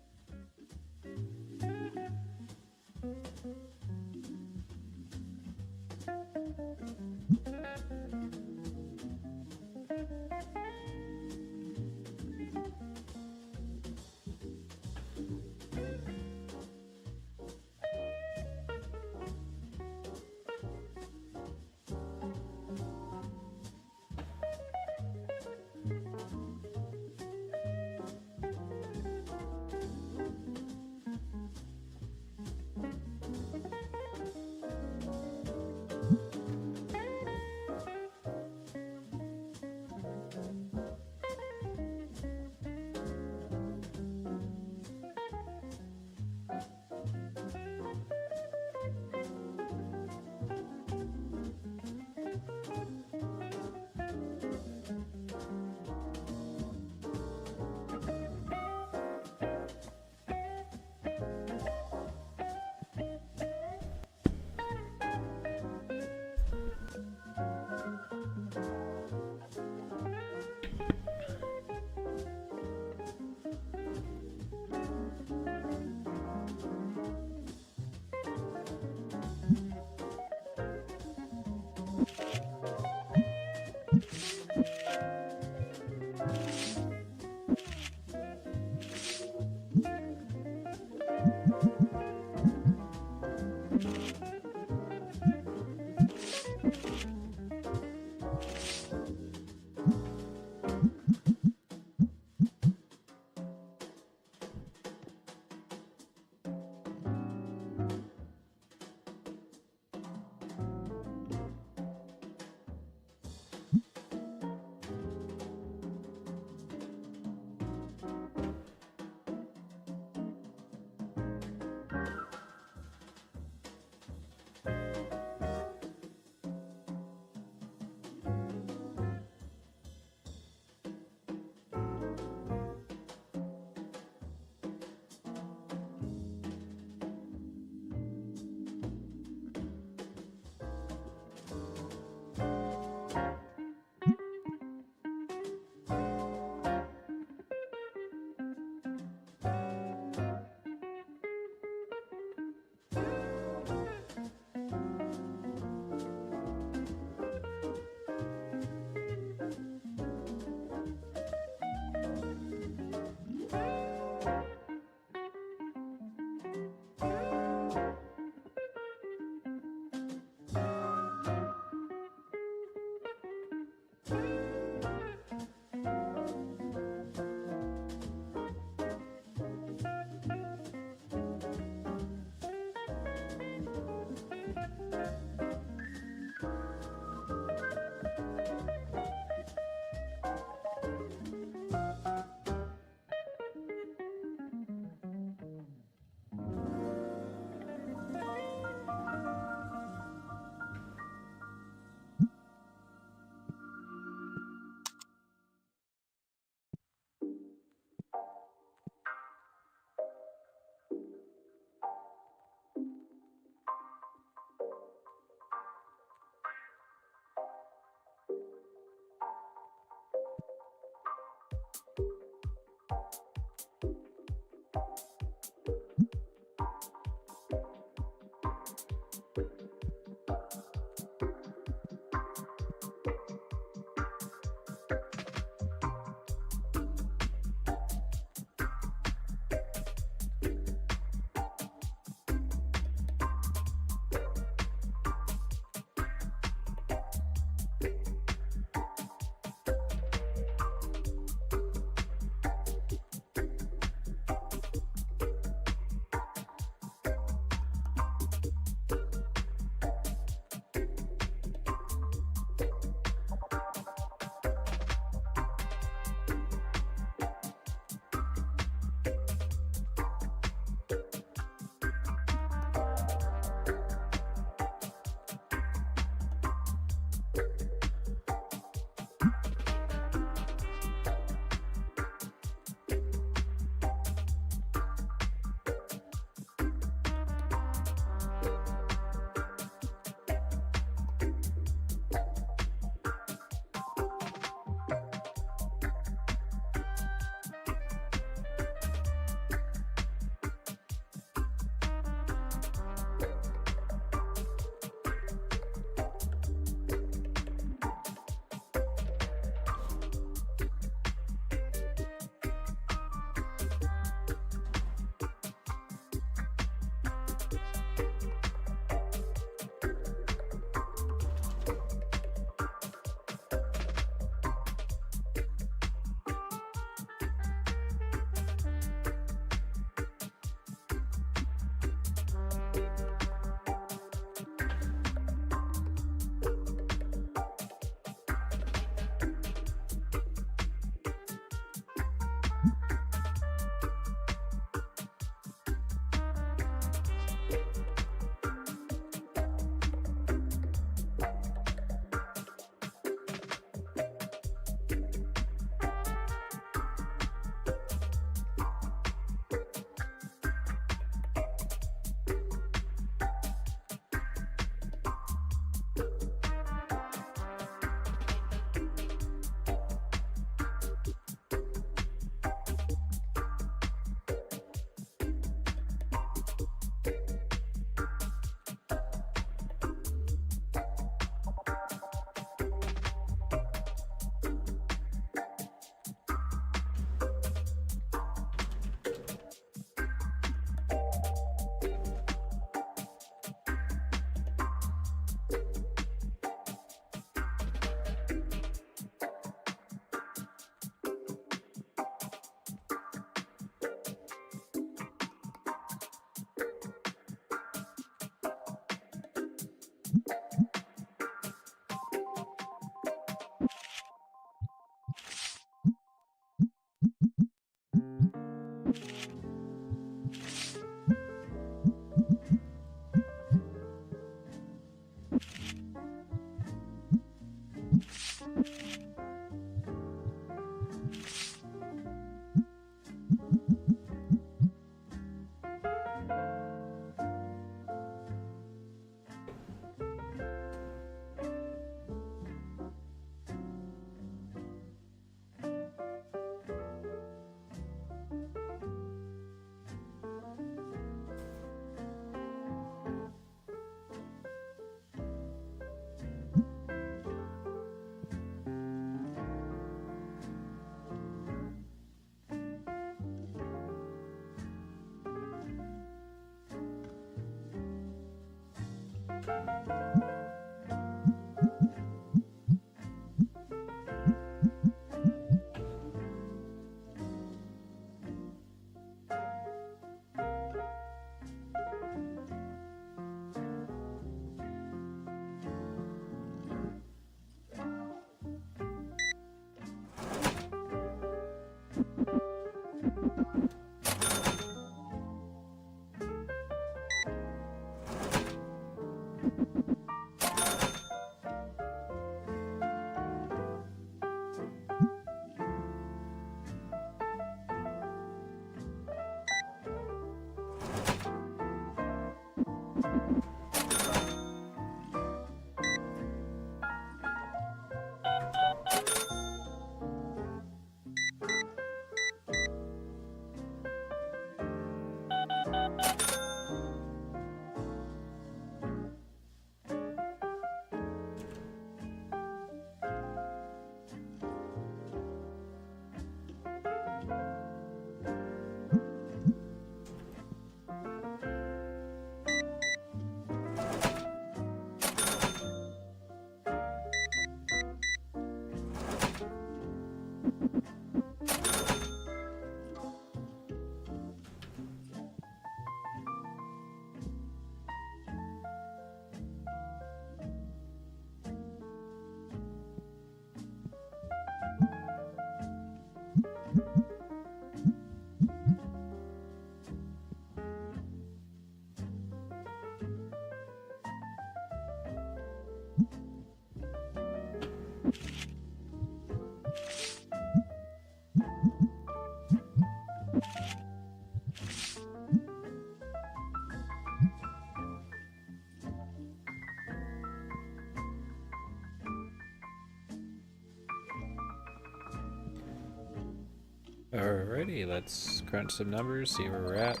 Alrighty, let's crunch some numbers, see where we're at.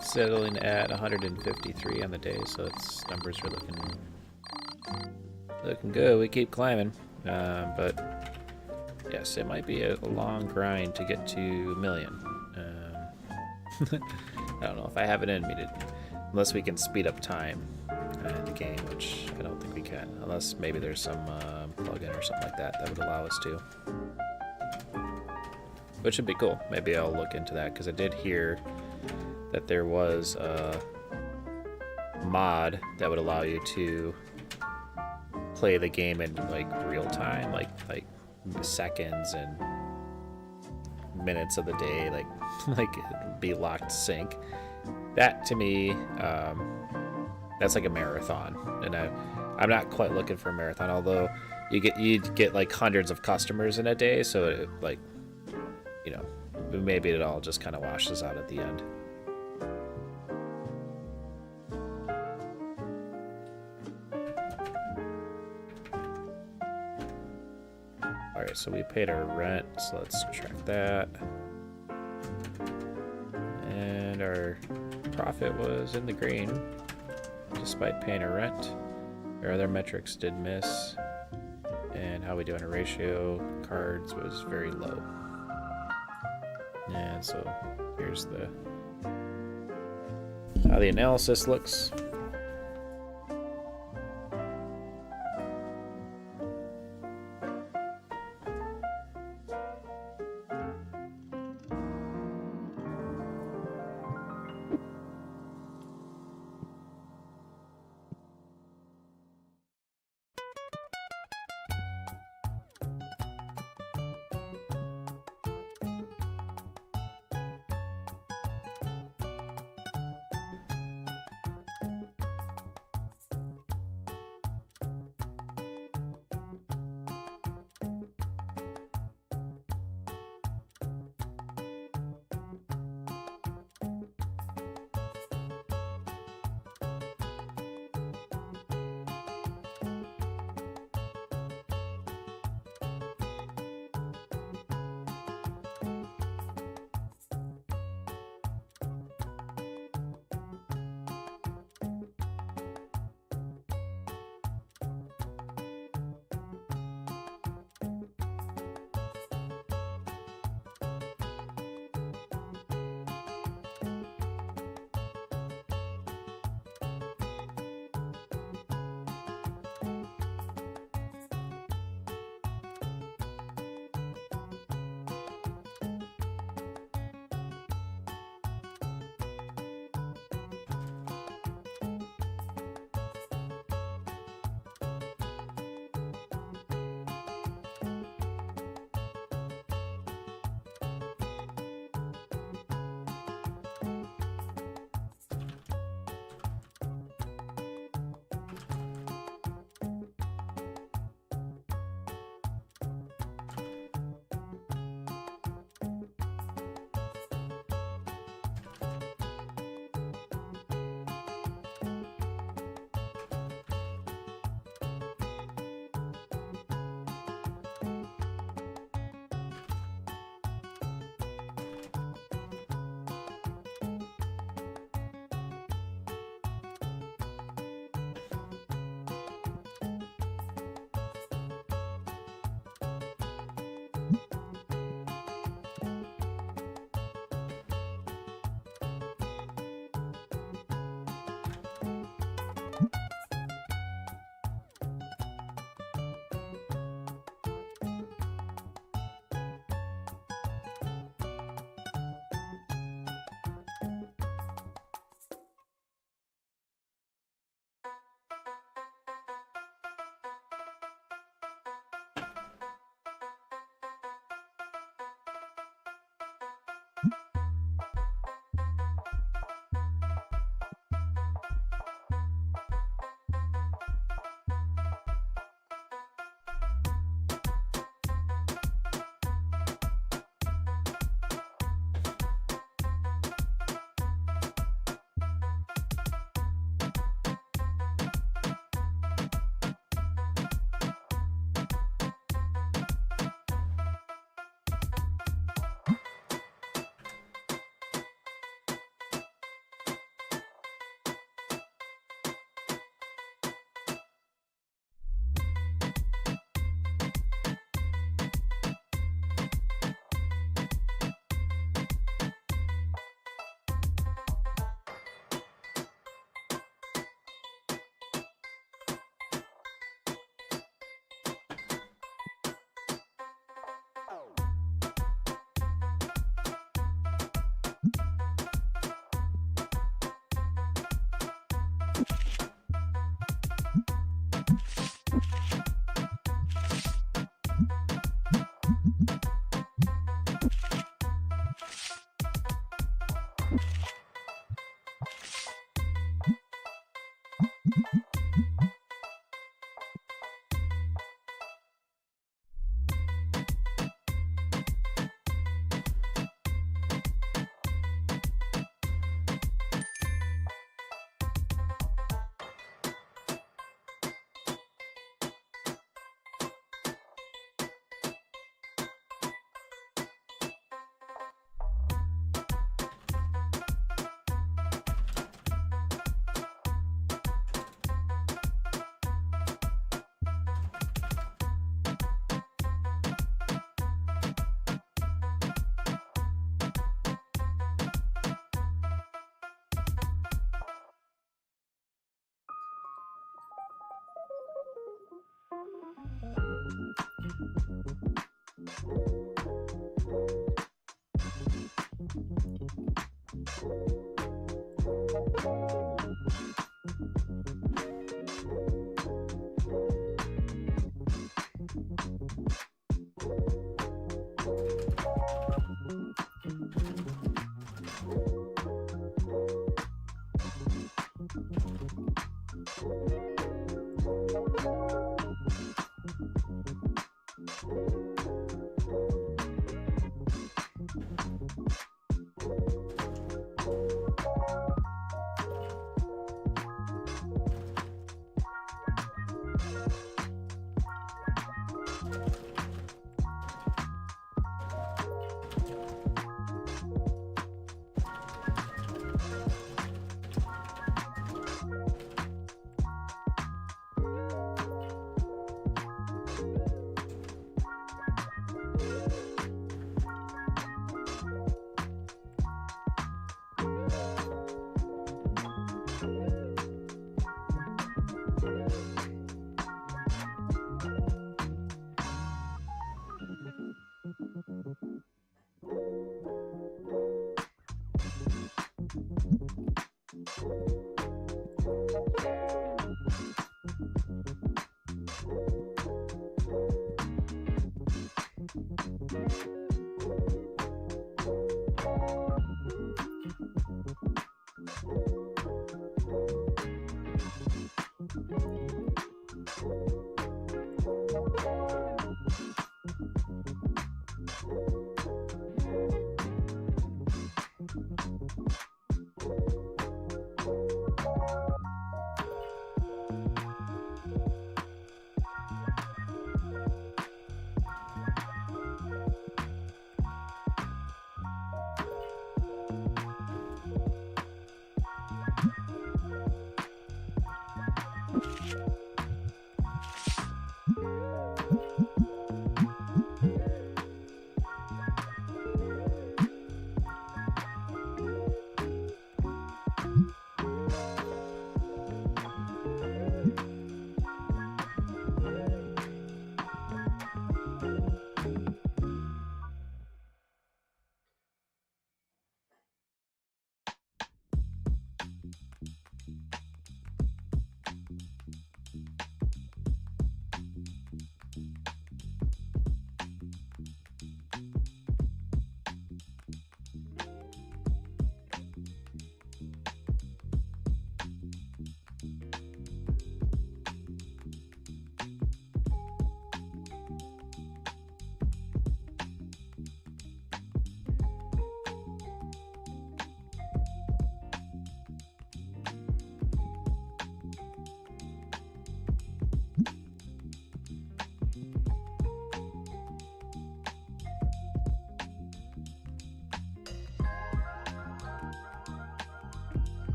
Settling at 153 on the day, so its numbers are looking good. We keep climbing, but yes, it might be a long grind to get to a million. I don't know if I have it in me to, unless we can speed up time in the game, which I don't think we can, unless maybe there's some plugin or something like that that would allow us to. Which would be cool. Maybe I'll look into that, because I did hear that there was a mod that would allow you to play the game in like real time, like seconds and minutes of the day, like it'd be locked sync. That to me, that's like a marathon, and I'm not quite looking for a marathon. Although you'd get like hundreds of customers in a day, so it, like, you know, maybe it all just kind of washes out at the end. Alright, so we paid our rent, so let's track that. And our profit was in the green, despite paying our rent. Our other metrics did miss, and how we do on a ratio cards was very low. And so here's how the analysis looks.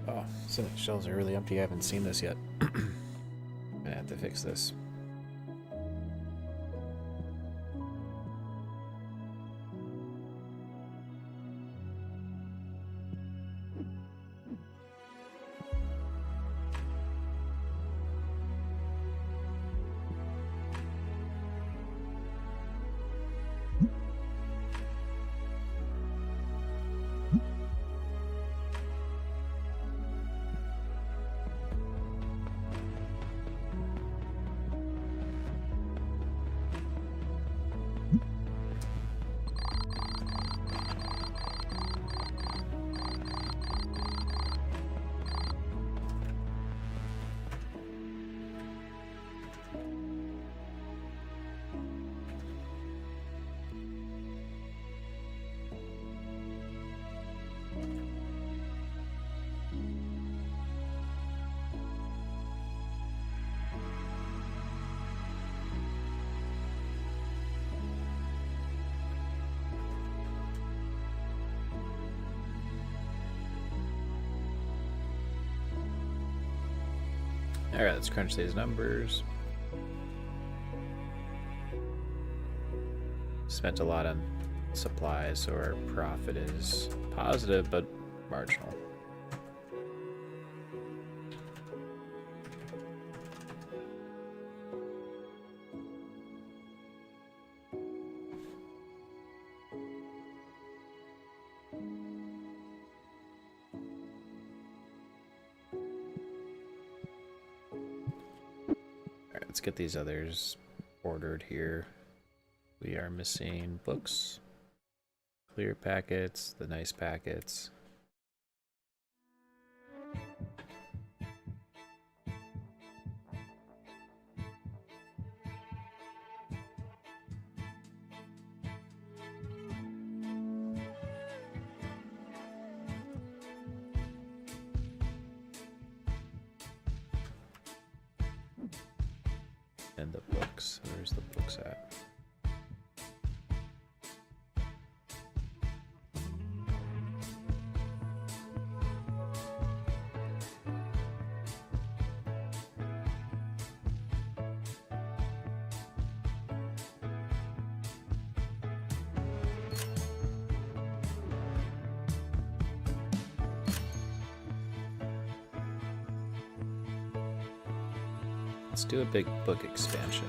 Oh, so the shelves are really empty. I haven't seen this yet. I'm gonna have to fix this. Alright, let's crunch these numbers. Spent a lot on supplies, so our profit is positive but marginal. Let's get these others ordered here. We are missing books, clear packets, the nice packets. And the books. Where's the books at? Let's do a big book expansion.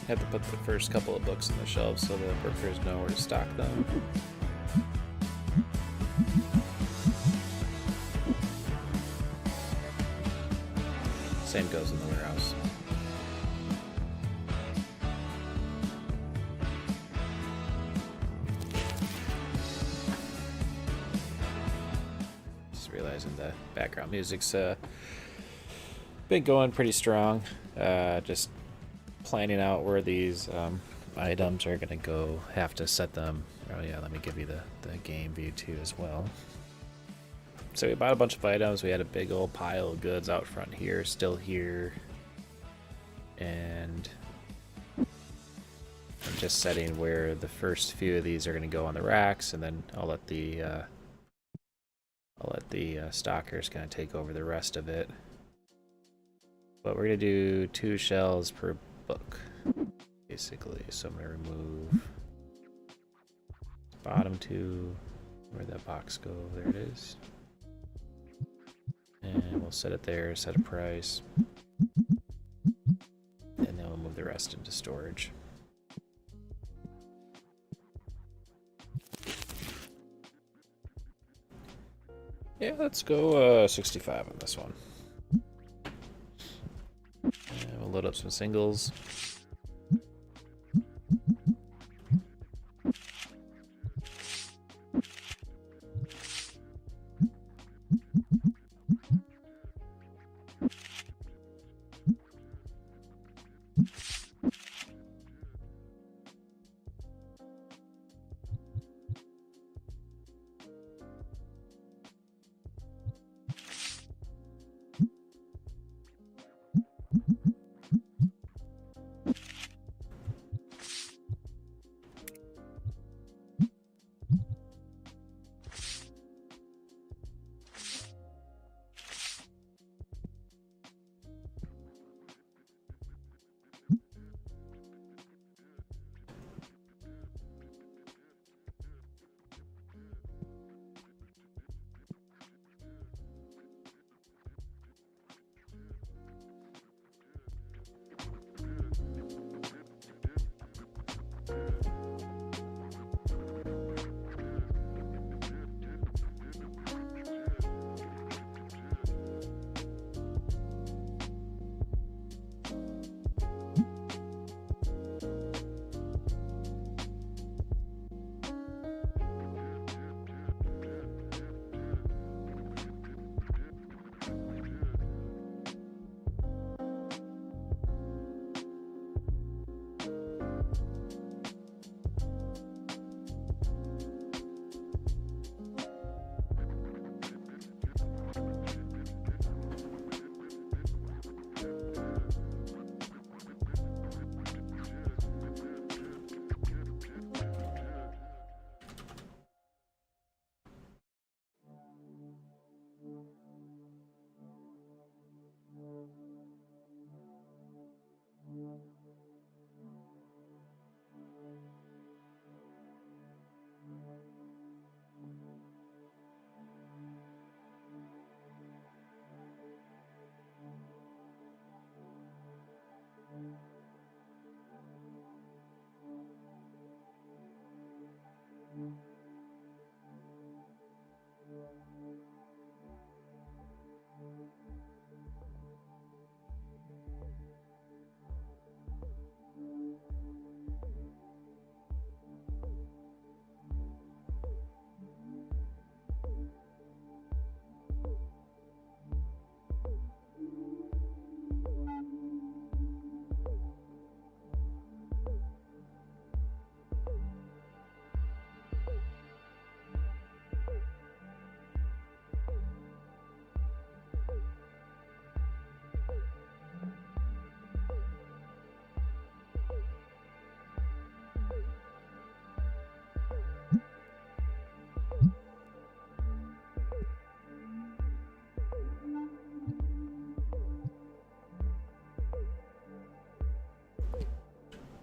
Have to put the first couple of books on the shelves so the workers know where to stock them. Same goes in the warehouse. Just realizing the background music's been going pretty strong. Just planning out where these items are gonna go. Have to set them. Oh yeah, let me give you the game view too as well. So we bought a bunch of items. We had a big old pile of goods out front here, still here, and I'm just setting where the first few of these are gonna go on the racks, and then I'll let the stockers kind of take over the rest of it. But we're gonna do 2 shelves per book, basically. So I'm gonna remove bottom 2. Where'd that box go? There it is. And we'll set it there, set a price. And then we'll move the rest into storage. Yeah, let's go 65 on this one. And we'll load up some singles.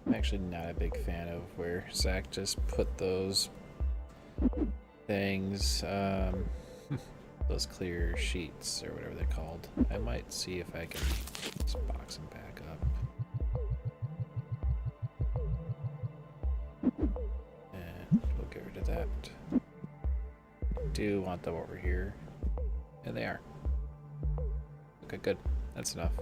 I'm actually not a big fan of where Zach just put those things, those clear sheets or whatever they're called. I might see if I can just box them back up. And we'll get rid of that. I do want them over here. And they are. Okay, good. That's enough.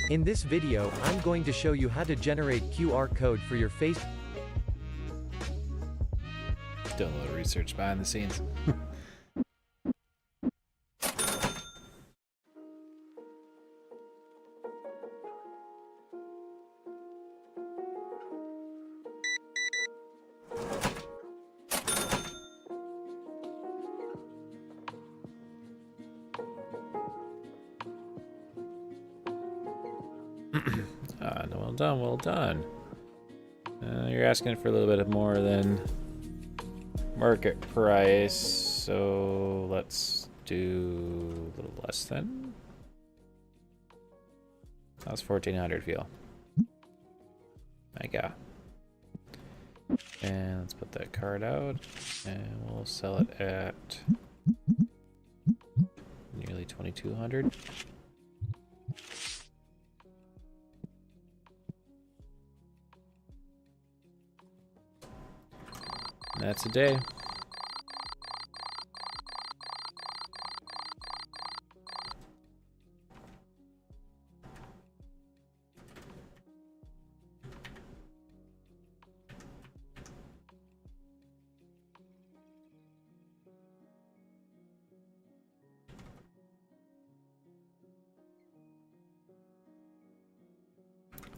In this video, I'm going to show you how to generate QR code for your face. Doing a little research behind the scenes. No, well done, well done. You're asking for a little bit more than market price, so let's do a little less than. How's 1400 feel? My God. And let's put that card out, and we'll sell it at nearly 2200. That's a day.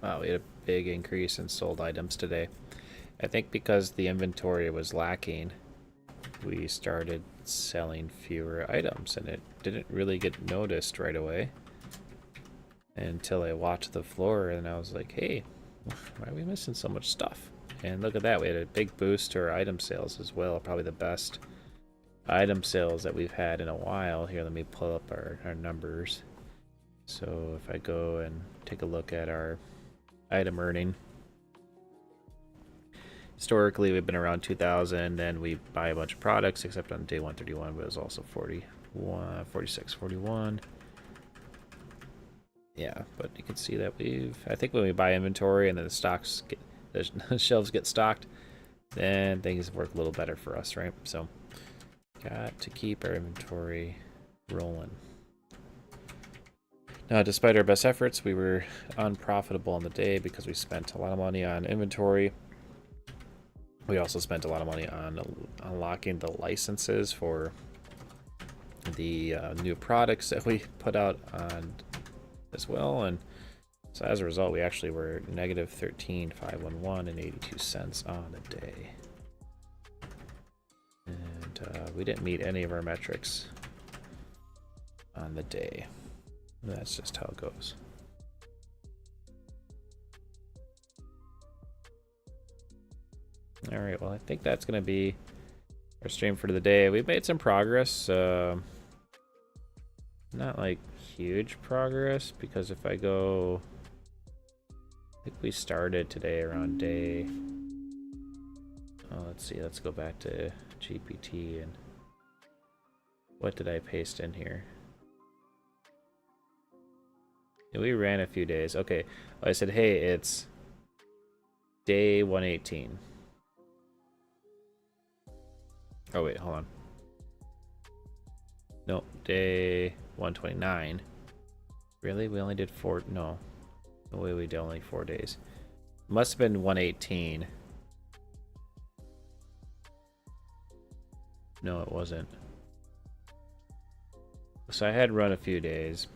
Wow, we had a big increase in sold items today. I think because the inventory was lacking, we started selling fewer items, and it didn't really get noticed right away until I watched the floor, and I was like, hey, why are we missing so much stuff? And look at that, we had a big boost to our item sales as well, probably the best item sales that we've had in a while. Here, let me pull up our numbers. So if I go and take a look at our item earning, historically we've been around 2,000, and we buy a bunch of products, except on day 131, but it was also 41, 46, 41. Yeah, but you can see that I think when we buy inventory and then the shelves get stocked, then things work a little better for us, right? So got to keep our inventory rolling. Now, despite our best efforts, we were unprofitable on the day because we spent a lot of money on inventory. We also spent a lot of money on unlocking the licenses for the new products that we put out on as well, and so as a result, we actually were negative 13,511 and 82 cents on the day, and we didn't meet any of our metrics on the day. That's just how it goes. All right, well, I think that's going to be our stream for the day. We've made some progress. Not like huge progress, because if I go, I think we started today around day, oh, let's see, let's go back to GPT, and what did I paste in here? We ran a few days. Okay, well, I said, hey, it's day 118. Oh, wait, hold on. No, day 129. Really? We only did 4? No. No way, we did only 4 days. Must have been 118. No, it wasn't. So I had run a few days.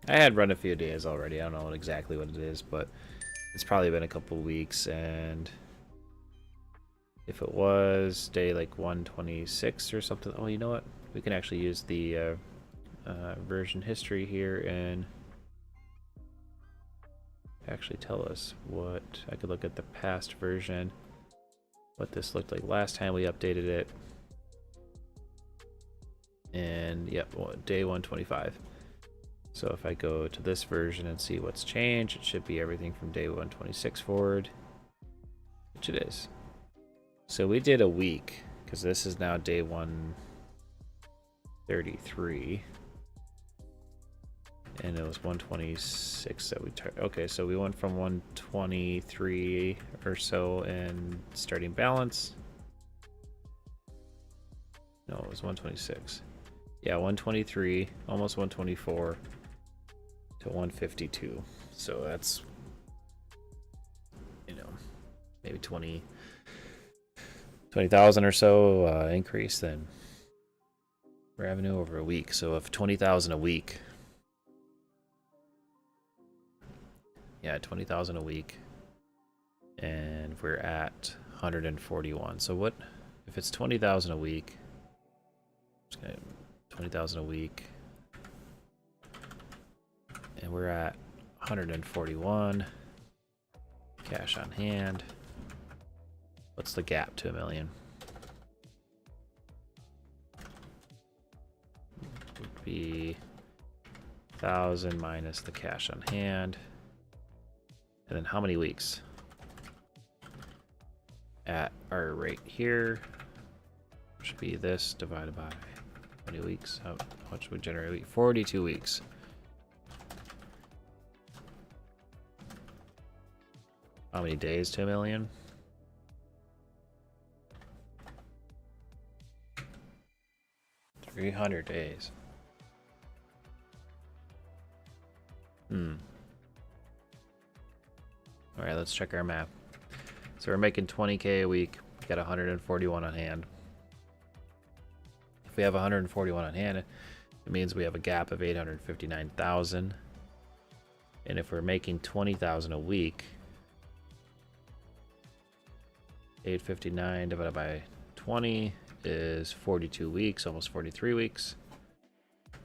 I had run a few days already. I don't know exactly what it is, but it's probably been a couple weeks, and if it was day like 126 or something, oh, you know what? We can actually use the version history here and actually tell us what, I could look at the past version, what this looked like last time we updated it. And yep, day 125. So if I go to this version and see what's changed, it should be everything from day 126 forward, which it is. So we did a week, because this is now day 133. And it was 126 that we okay, so we went from 123 or so in starting balance. No, it was 126. Yeah, 123, almost 124 to 152. So that's, you know, maybe 20,000 or so increase then revenue over a week. So if 20,000 a week, yeah, 20,000 a week, and we're at 141. So what if it's 20,000 a week? 20,000 a week, and we're at 141 cash on hand. What's the gap to $1 million? Would be 1,000 minus the cash on hand, and then how many weeks? At our rate here, should be this divided by 20 weeks. How much would generate a week? 42 weeks. How many days to $1 million? $300 days. All right, let's check our math. So we're making 20K a week. We got 141 on hand. If we have 141 on hand, it means we have a gap of 859,000. And if we're making 20,000 a week, 859 divided by 20 is 42 weeks, almost 43 weeks.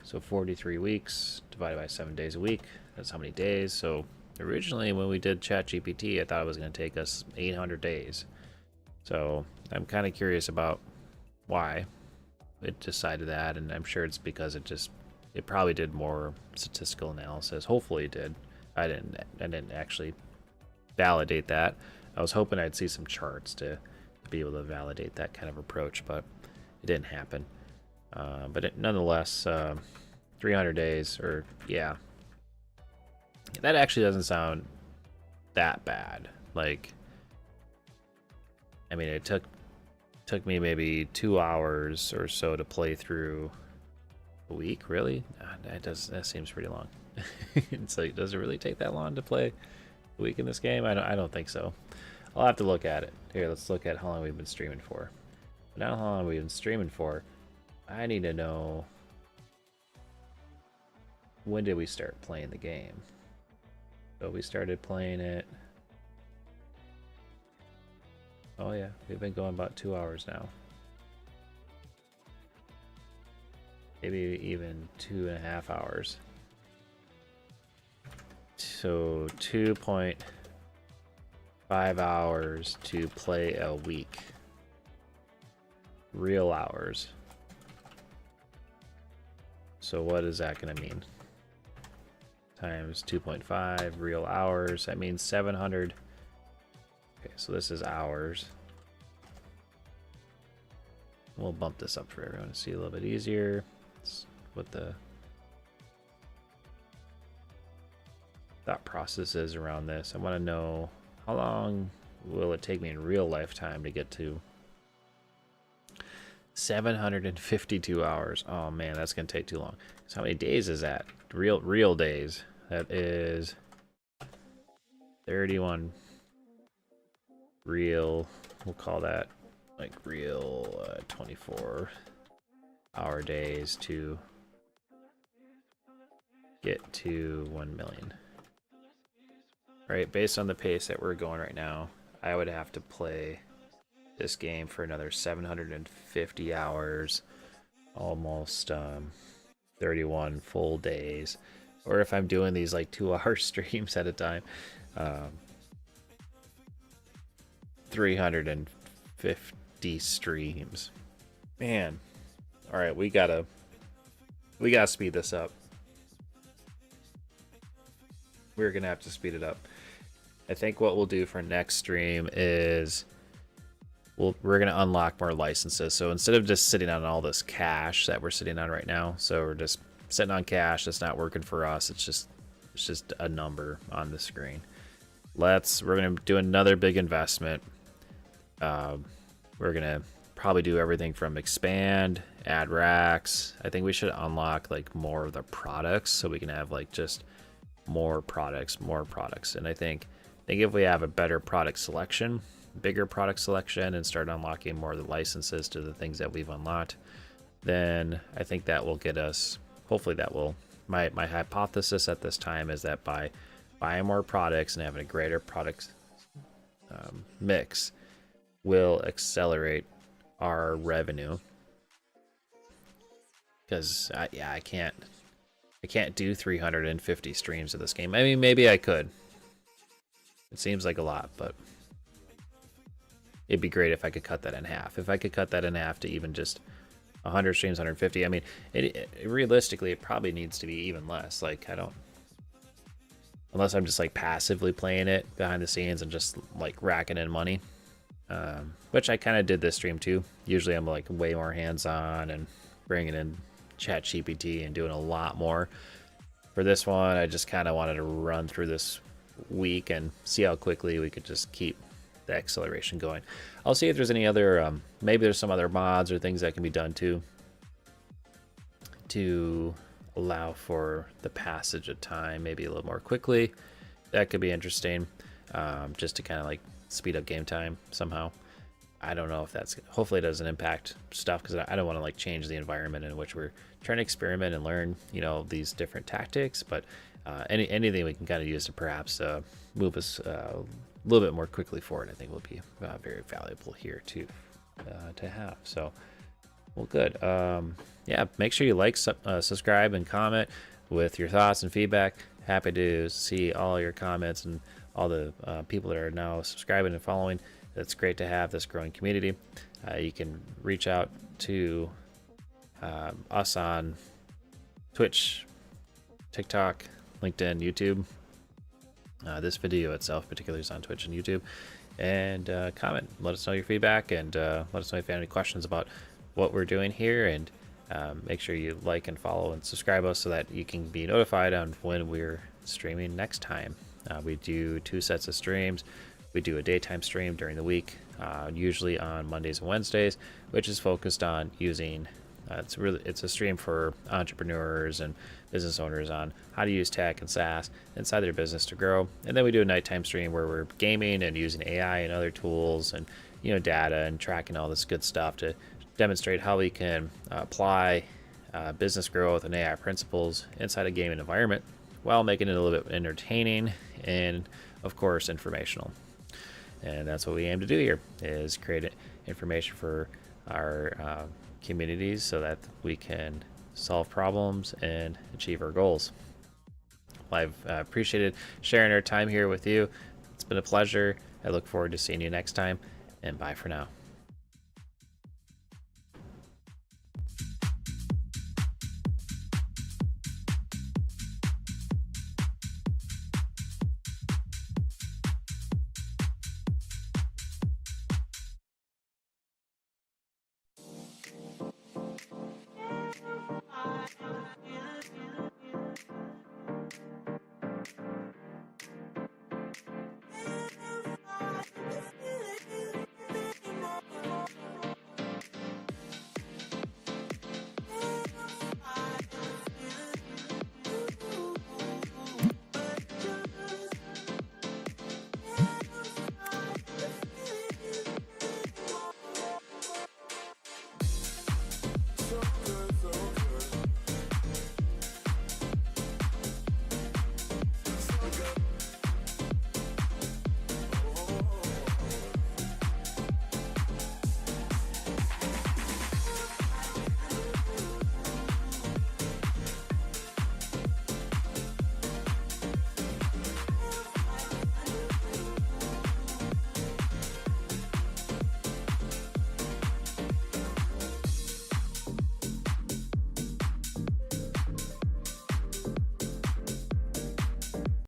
So 43 weeks divided by 7 days a week. That's how many days. So originally when we did ChatGPT, I thought it was going to take us 800 days. So I'm kind of curious about why it decided that, and I'm sure it's because it probably did more statistical analysis. Hopefully it did. I didn't actually validate that. I was hoping I'd see some charts to be able to validate that kind of approach, but it didn't happen. But nonetheless, 300 days, or yeah, that actually doesn't sound that bad. Like, I mean, it took me maybe 2 hours or so to play through a week. Really? That seems pretty long. It's like, does it really take that long to play a week in this game? I don't think so. I'll have to look at it. Here, let's look at how long we've been streaming for. Now, how long we've been streaming for, I need to know, when did we start playing the game? So we started playing it. Oh yeah, we've been going about 2 hours now. Maybe even 2.5 hours. So 2.5 hours to play a week. Real hours. So what is that going to mean? Times 2.5 real hours. That means 700. Okay, so this is hours. We'll bump this up for everyone to see a little bit easier. It's what the thought process is around this. I want to know, how long will it take me in real lifetime to get to 752 hours? Oh man, that's gonna take too long. So how many days is that? Real days. That is 31 real, we'll call that like real 24-hour days to get to 1 million. Right, based on the pace that we're going right now, I would have to play this game for another 750 hours, almost 31 full days. Or if I'm doing these like 2-hour streams at a time, 350 streams. Man, all right, we gotta speed this up. We're gonna have to speed it up. I think what we'll do for next stream is we're gonna unlock more licenses. So instead of just sitting on all this cash that we're sitting on right now, so we're just sitting on cash that's not working for us. It's just a number on the screen. We're gonna do another big investment. We're gonna probably do everything from expand, add racks. I think we should unlock like more of the products so we can have like just more products. And I think if we have a better product selection, bigger product selection, and start unlocking more of the licenses to the things that we've unlocked, then I think that will get us, hopefully that will, my hypothesis at this time is that by buying more products and having a greater product mix will accelerate our revenue. Because I can't do 350 streams of this game. I mean, maybe I could. It seems like a lot, but it'd be great if I could cut that in half. If I could cut that in half to even just 100 streams, 150. I mean, realistically, it probably needs to be even less. Like, unless I'm just like passively playing it behind the scenes and just like racking in money, which I kind of did this stream too. Usually I'm like way more hands-on and bringing in ChatGPT and doing a lot more. For this one, I just kind of wanted to run through this week and see how quickly we could just keep the acceleration going. I'll see if there's any other, maybe there's some other mods or things that can be done too to allow for the passage of time maybe a little more quickly. That could be interesting, just to kind of like speed up game time somehow. I don't know if that's, hopefully it doesn't impact stuff, because I don't want to like change the environment in which we're trying to experiment and learn, you know, these different tactics. But anything we can kind of use to perhaps move us a little bit more quickly forward, I think will be very valuable here to have. So, well, good. Yeah, make sure you like, subscribe, and comment with your thoughts and feedback. Happy to see all your comments and all the people that are now subscribing and following. It's great to have this growing community. You can reach out to us on Twitch, TikTok, LinkedIn, YouTube. This video itself particularly is on Twitch and YouTube. And comment. Let us know your feedback, and let us know if you have any questions about what we're doing here. And make sure you like and follow and subscribe us so that you can be notified on when we're streaming next time. We do 2 sets of streams. We do a daytime stream during the week, usually on Mondays and Wednesdays, which is focused on using, it's a stream for entrepreneurs and business owners on how to use tech and SaaS inside their business to grow. And then we do a nighttime stream where we're gaming and using AI and other tools and, you know, data and tracking all this good stuff to demonstrate how we can apply business growth and AI principles inside a gaming environment while making it a little bit entertaining and, of course, informational. And that's what we aim to do here, is create information for our communities so that we can solve problems and achieve our goals. Well, I've appreciated sharing our time here with you. It's been a pleasure. I look forward to seeing you next time, and bye for now.